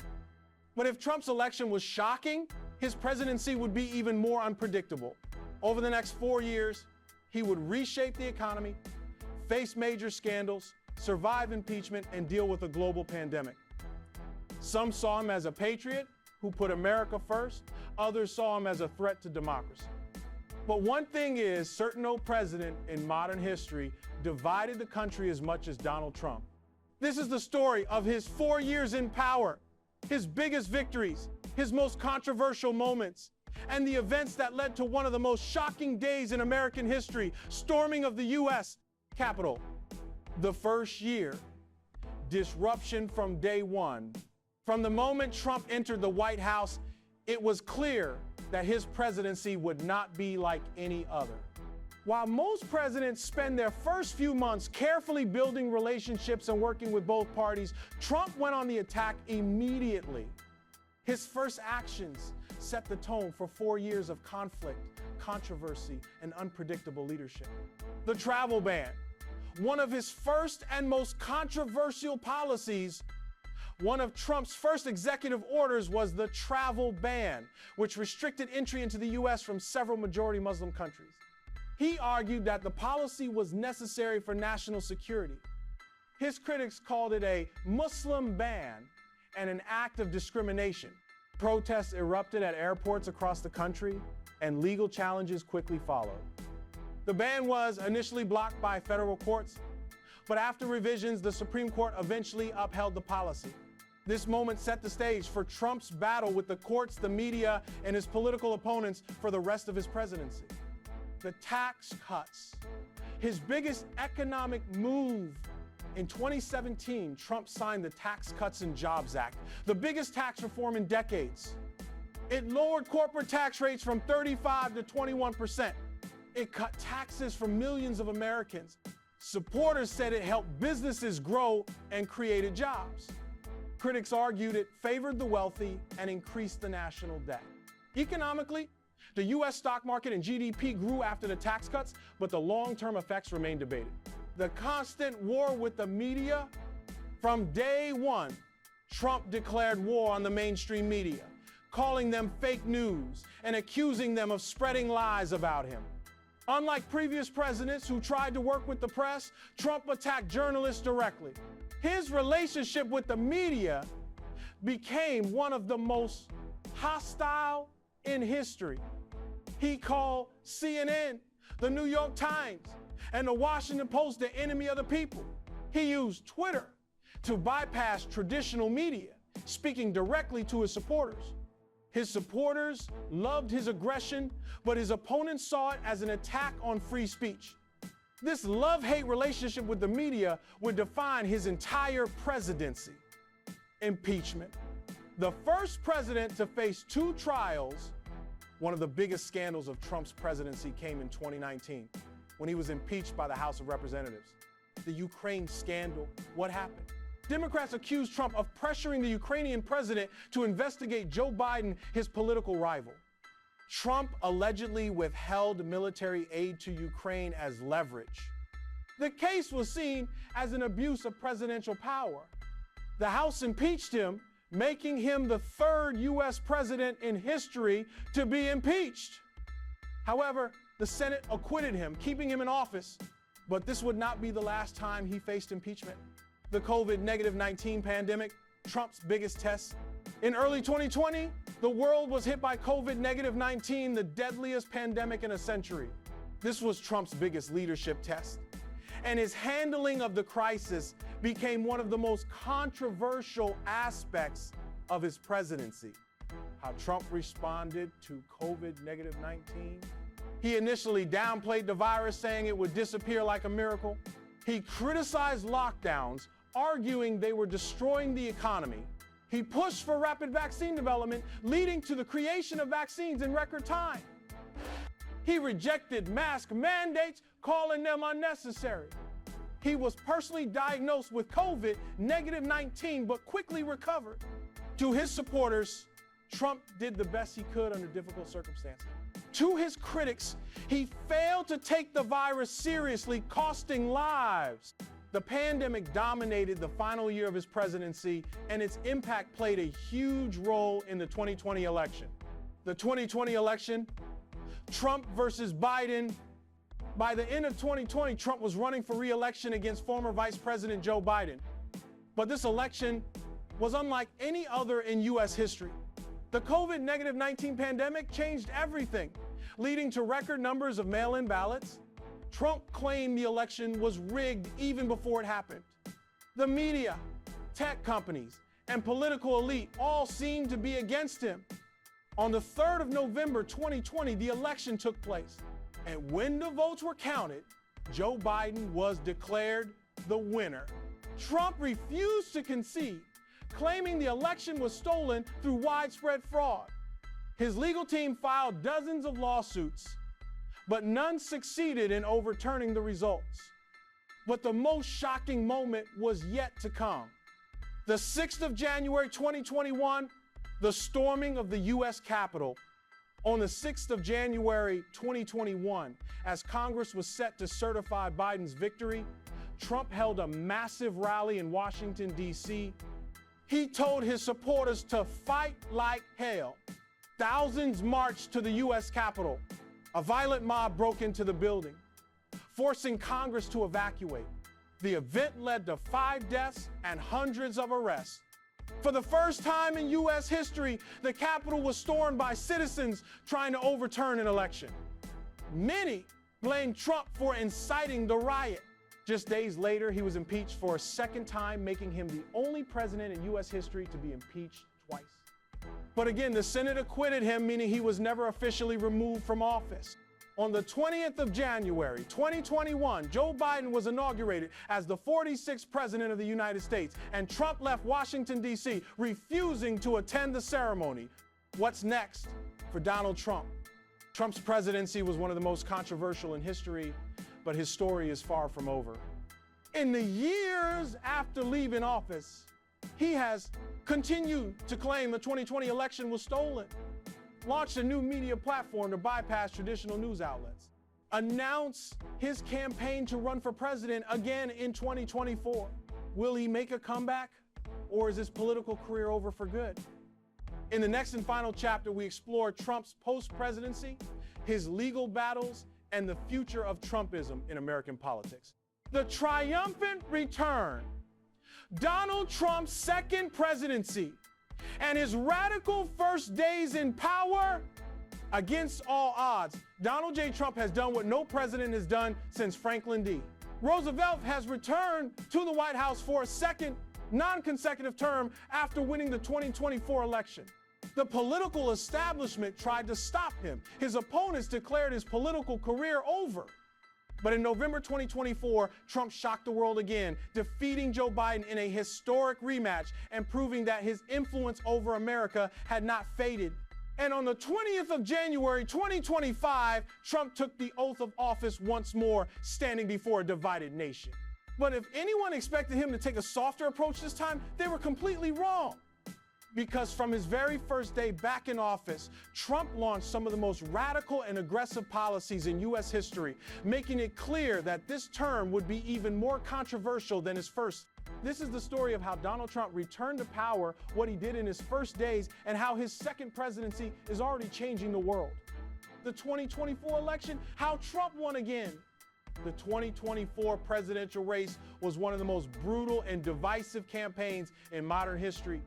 But if Trump's election was shocking, his presidency would be even more unpredictable. Over the next 4 years, he would reshape the economy, face major scandals, survive impeachment, and deal with a global pandemic. Some saw him as a patriot who put America first. Others saw him as a threat to democracy. But one thing is certain: no president in modern history divided the country as much as Donald Trump. This is the story of his 4 years in power, his biggest victories, his most controversial moments, and the events that led to one of the most shocking days in American history: storming of the U.S. Capitol. The first year, disruption from day one. From the moment Trump entered the White House, it was clear that his presidency would not be like any other. While most presidents spend their first few months carefully building relationships and working with both parties, Trump went on the attack immediately. His first actions set the tone for 4 years of conflict, controversy, and unpredictable leadership. The travel ban, one of his first and most controversial policies. One of Trump's first executive orders was the travel ban, which restricted entry into the U.S. from several majority Muslim countries. He argued that the policy was necessary for national security. His critics called it a Muslim ban and an act of discrimination. Protests erupted at airports across the country, and legal challenges quickly followed. The ban was initially blocked by federal courts, but after revisions, the Supreme Court eventually upheld the policy. This moment set the stage for Trump's battle with the courts, the media, and his political opponents for the rest of his presidency. The tax cuts, his biggest economic move. In 2017, Trump signed the Tax Cuts and Jobs Act, the biggest tax reform in decades. It lowered corporate tax rates from 35 to 21%. It cut taxes for millions of Americans. Supporters said it helped businesses grow and created jobs. Critics argued it favored the wealthy and increased the national debt. Economically, the U.S. stock market and GDP grew after the tax cuts, but the long-term effects remain debated. The constant war with the media. From day one, Trump declared war on the mainstream media, calling them fake news and accusing them of spreading lies about him. Unlike previous presidents who tried to work with the press, Trump attacked journalists directly. His relationship with the media became one of the most hostile in history. He called CNN, the New York Times, and the Washington Post the enemy of the people. He used Twitter to bypass traditional media, speaking directly to his supporters. His supporters loved his aggression, but his opponents saw it as an attack on free speech. This love-hate relationship with the media would define his entire presidency. Impeachment. The first president to face two trials. One of the biggest scandals of Trump's presidency came in 2019, when he was impeached by the House of Representatives. The Ukraine scandal. What happened? Democrats accused Trump of pressuring the Ukrainian president to investigate Joe Biden, his political rival. Trump allegedly withheld military aid to Ukraine as leverage. The case was seen as an abuse of presidential power. The House impeached him, making him the third U.S. president in history to be impeached. However, the Senate acquitted him, keeping him in office. But this would not be the last time he faced impeachment. The COVID-19 pandemic, Trump's biggest test. In early 2020, the world was hit by COVID-19, the deadliest pandemic in a century. This was Trump's biggest leadership test. And his handling of the crisis became one of the most controversial aspects of his presidency. How Trump responded to COVID-19. He initially downplayed the virus, saying it would disappear like a miracle. He criticized lockdowns, arguing they were destroying the economy. He pushed for rapid vaccine development, leading to the creation of vaccines in record time. He rejected mask mandates, calling them unnecessary. He was personally diagnosed with COVID-19, but quickly recovered. To his supporters, Trump did the best he could under difficult circumstances. To his critics, he failed to take the virus seriously, costing lives. The pandemic dominated the final year of his presidency, and its impact played a huge role in the 2020 election. The 2020 election, Trump versus Biden. By the end of 2020, Trump was running for re-election against former Vice President Joe Biden. But this election was unlike any other in U.S. history. The COVID-19 pandemic changed everything, leading to record numbers of mail-in ballots. Trump claimed the election was rigged even before it happened. The media, tech companies, and political elite all seemed to be against him. On the 3rd of November 2020, the election took place. And when the votes were counted, Joe Biden was declared the winner. Trump refused to concede, claiming the election was stolen through widespread fraud. His legal team filed dozens of lawsuits, but none succeeded in overturning the results. But the most shocking moment was yet to come. The 6th of January 2021, the storming of the U.S. Capitol. On the 6th of January 2021, as Congress was set to certify Biden's victory, Trump held a massive rally in Washington, D.C. He told his supporters to fight like hell. Thousands marched to the U.S. Capitol. A violent mob broke into the building, forcing Congress to evacuate. The event led to 5 deaths and hundreds of arrests. For the first time in U.S. history, the Capitol was stormed by citizens trying to overturn an election. Many blamed Trump for inciting the riot. Just days later, he was impeached for a second time, making him the only president in U.S. history to be impeached twice. But again, the Senate acquitted him, meaning he was never officially removed from office. On the 20th of January, 2021, Joe Biden was inaugurated as the 46th president of the United States, and Trump left Washington, D.C., refusing to attend the ceremony. What's next for Donald Trump? Trump's presidency was one of the most controversial in history, but his story is far from over. In the years after leaving office, he has continued to claim the 2020 election was stolen, launched a new media platform to bypass traditional news outlets, announced his campaign to run for president again in 2024. Will he make a comeback, or is his political career over for good? In the next and final chapter, we explore Trump's post-presidency, his legal battles, and the future of Trumpism in American politics. The triumphant return, Donald Trump's second presidency, and his radical first days in power. Against all odds, Donald J. Trump has done what no president has done since Franklin D. Roosevelt has returned to the White House for a second non-consecutive term after winning the 2024 election. The political establishment tried to stop him. His opponents declared his political career over. But in November 2024, Trump shocked the world again, defeating Joe Biden in a historic rematch and proving that his influence over America had not faded. And on the 20th of January 2025, Trump took the oath of office once more, standing before a divided nation. But if anyone expected him to take a softer approach this time, they were completely wrong. Because from his very first day back in office, Trump launched some of the most radical and aggressive policies in U.S. history, making it clear that this term would be even more controversial than his first. This is the story of how Donald Trump returned to power, what he did in his first days, and how his second presidency is already changing the world. The 2024 election, how Trump won again. The 2024 presidential race was one of the most brutal and divisive campaigns in modern history.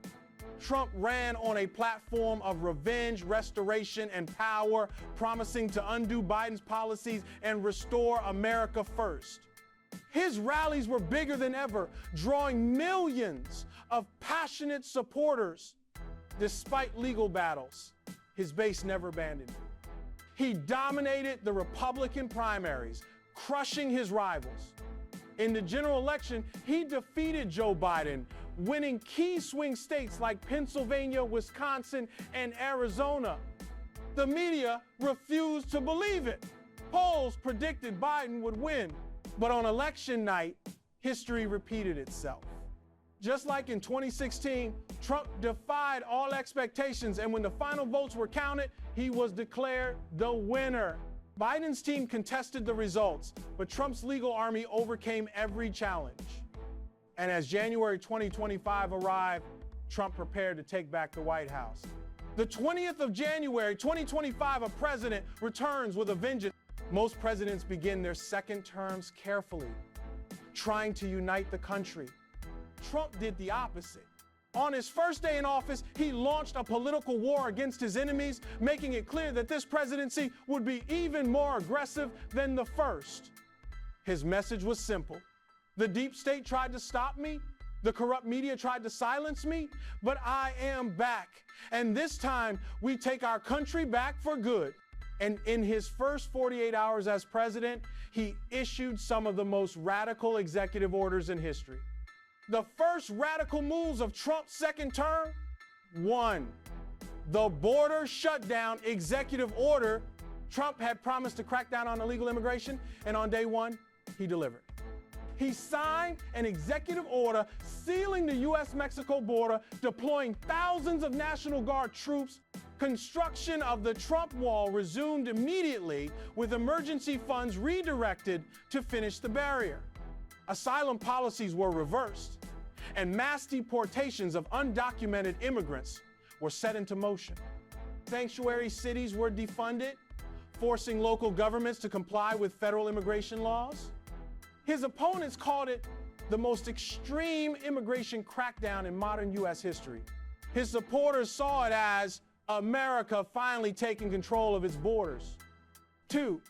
Trump ran on a platform of revenge, restoration, and power, promising to undo Biden's policies and restore America first. His rallies were bigger than ever, drawing millions of passionate supporters. Despite legal battles, his base never abandoned him. He dominated the Republican primaries, crushing his rivals. In the general election, he defeated Joe Biden, winning key swing states like Pennsylvania, Wisconsin, and Arizona. The media refused to believe it. Polls predicted Biden would win, but on election night, history repeated itself. Just like in 2016, Trump defied all expectations, and when the final votes were counted, he was declared the winner. Biden's team contested the results, but Trump's legal army overcame every challenge. And as January 2025 arrived, Trump prepared to take back the White House. The 20th of January 2025, a president returns with a vengeance. Most presidents begin their second terms carefully, trying to unite the country. Trump did the opposite. On his first day in office, he launched a political war against his enemies, making it clear that this presidency would be even more aggressive than the first. His message was simple. The deep state tried to stop me. The corrupt media tried to silence me, but I am back. And this time, we take our country back for good. And in his first 48 hours as president, he issued some of the most radical executive orders in history. The first radical moves of Trump's second term: 1. The border shutdown executive order. Trump had promised to crack down on illegal immigration, and on day one, he delivered. He signed an executive order sealing the U.S.-Mexico border, deploying thousands of National Guard troops. Construction of the Trump wall resumed immediately, with emergency funds redirected to finish the barrier. Asylum policies were reversed, and mass deportations of undocumented immigrants were set into motion. Sanctuary cities were defunded. forcing local governments to comply with federal immigration laws. His opponents called it the most extreme immigration crackdown in modern U.S. history. His supporters saw it as America finally taking control of its borders. 2.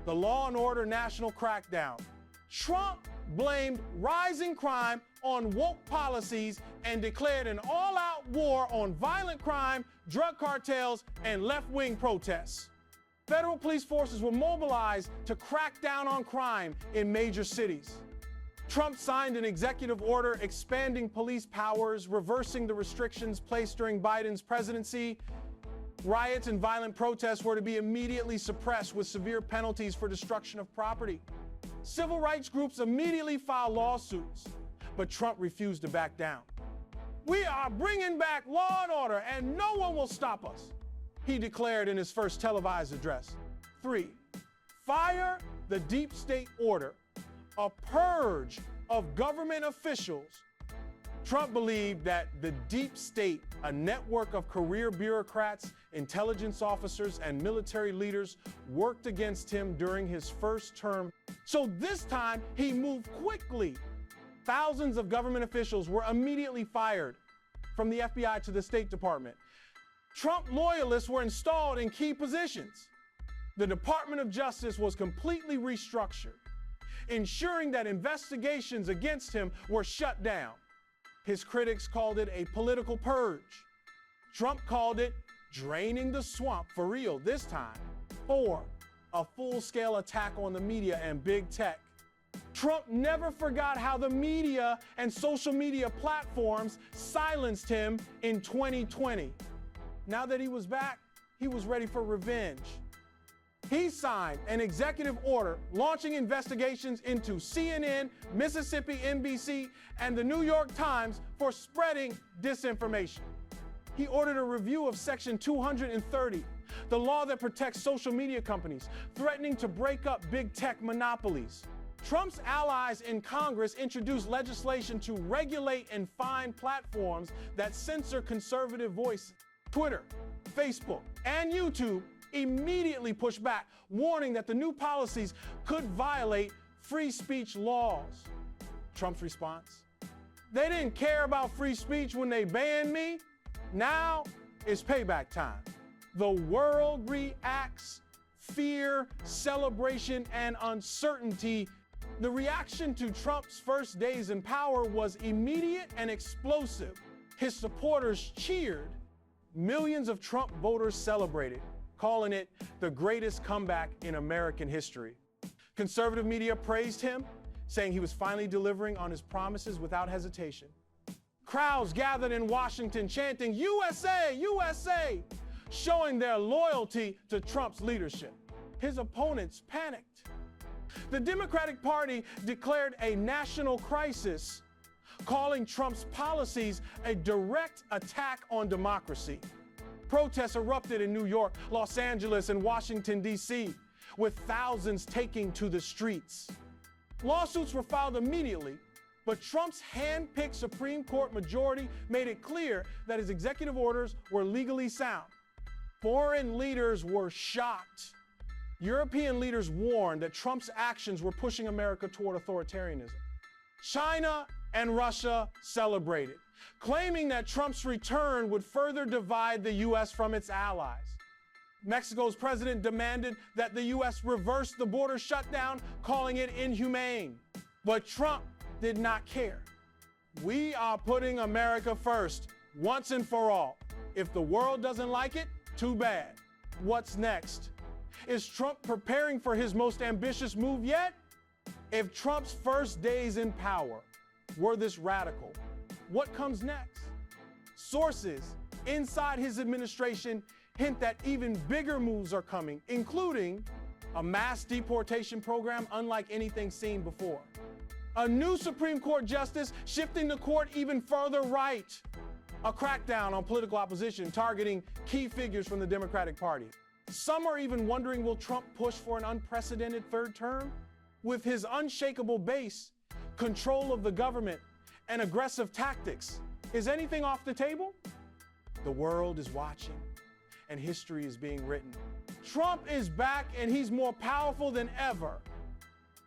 The law and order national crackdown. Trump blamed rising crime on woke policies and declared an all-out war on violent crime, drug cartels, and left-wing protests. Federal police forces were mobilized to crack down on crime in major cities. Trump signed an executive order expanding police powers, reversing the restrictions placed during Biden's presidency. Riots and violent protests were to be immediately suppressed with severe penalties for destruction of property. Civil rights groups immediately filed lawsuits, but Trump refused to back down. "We are bringing back law and order, and no one will stop us," he declared in his first televised address. 3. Fire the deep state order, a purge of government officials. Trump believed that the deep state, a network of career bureaucrats, intelligence officers, and military leaders, worked against him during his first term. So this time, he moved quickly. Thousands of government officials were immediately fired, from the FBI to the State Department. Trump loyalists were installed in key positions. The Department of Justice was completely restructured, ensuring that investigations against him were shut down. His critics called it a political purge. Trump called it draining the swamp for real this time. 4. A full-scale attack on the media and big tech. Trump never forgot how the media and social media platforms silenced him in 2020. Now that he was back, he was ready for revenge. He signed an executive order launching investigations into CNN, Mississippi NBC, and the New York Times for spreading disinformation. He ordered a review of Section 230, the law that protects social media companies, threatening to break up big tech monopolies. Trump's allies in Congress introduced legislation to regulate and fine platforms that censor conservative voices. Twitter, Facebook, and YouTube immediately pushed back, warning that the new policies could violate free speech laws. Trump's response: "They didn't care about free speech when they banned me. Now it's payback time." The world reacts. Fear, celebration, and uncertainty. The reaction to Trump's first days in power was immediate and explosive. His supporters cheered. Millions of Trump voters celebrated, calling it the greatest comeback in American history. Conservative media praised him, saying he was finally delivering on his promises without hesitation. Crowds gathered in Washington chanting, "USA, USA," showing their loyalty to Trump's leadership. His opponents panicked. The Democratic Party declared a national crisis, calling Trump's policies a direct attack on democracy. Protests erupted in New York, Los Angeles, and Washington, D.C., with thousands taking to the streets. Lawsuits were filed immediately, but Trump's hand-picked Supreme Court majority made it clear that his executive orders were legally sound. Foreign leaders were shocked. European leaders warned that Trump's actions were pushing America toward authoritarianism. China and Russia celebrated, claiming that Trump's return would further divide the U.S. from its allies. Mexico's president demanded that the U.S. reverse the border shutdown, calling it inhumane. But Trump did not care. "We are putting America first, once and for all. If the world doesn't like it, too bad." What's next? Is Trump preparing for his most ambitious move yet? If Trump's first days in power were this radical, what comes next? Sources inside his administration hint that even bigger moves are coming, including a mass deportation program unlike anything seen before, a new Supreme Court justice shifting the court even further right, a crackdown on political opposition targeting key figures from the Democratic Party. Some are even wondering, will Trump push for an unprecedented third term? With his unshakable base, control of the government, and aggressive tactics, is anything off the table? The world is watching, and history is being written. Trump is back and he's more powerful than ever.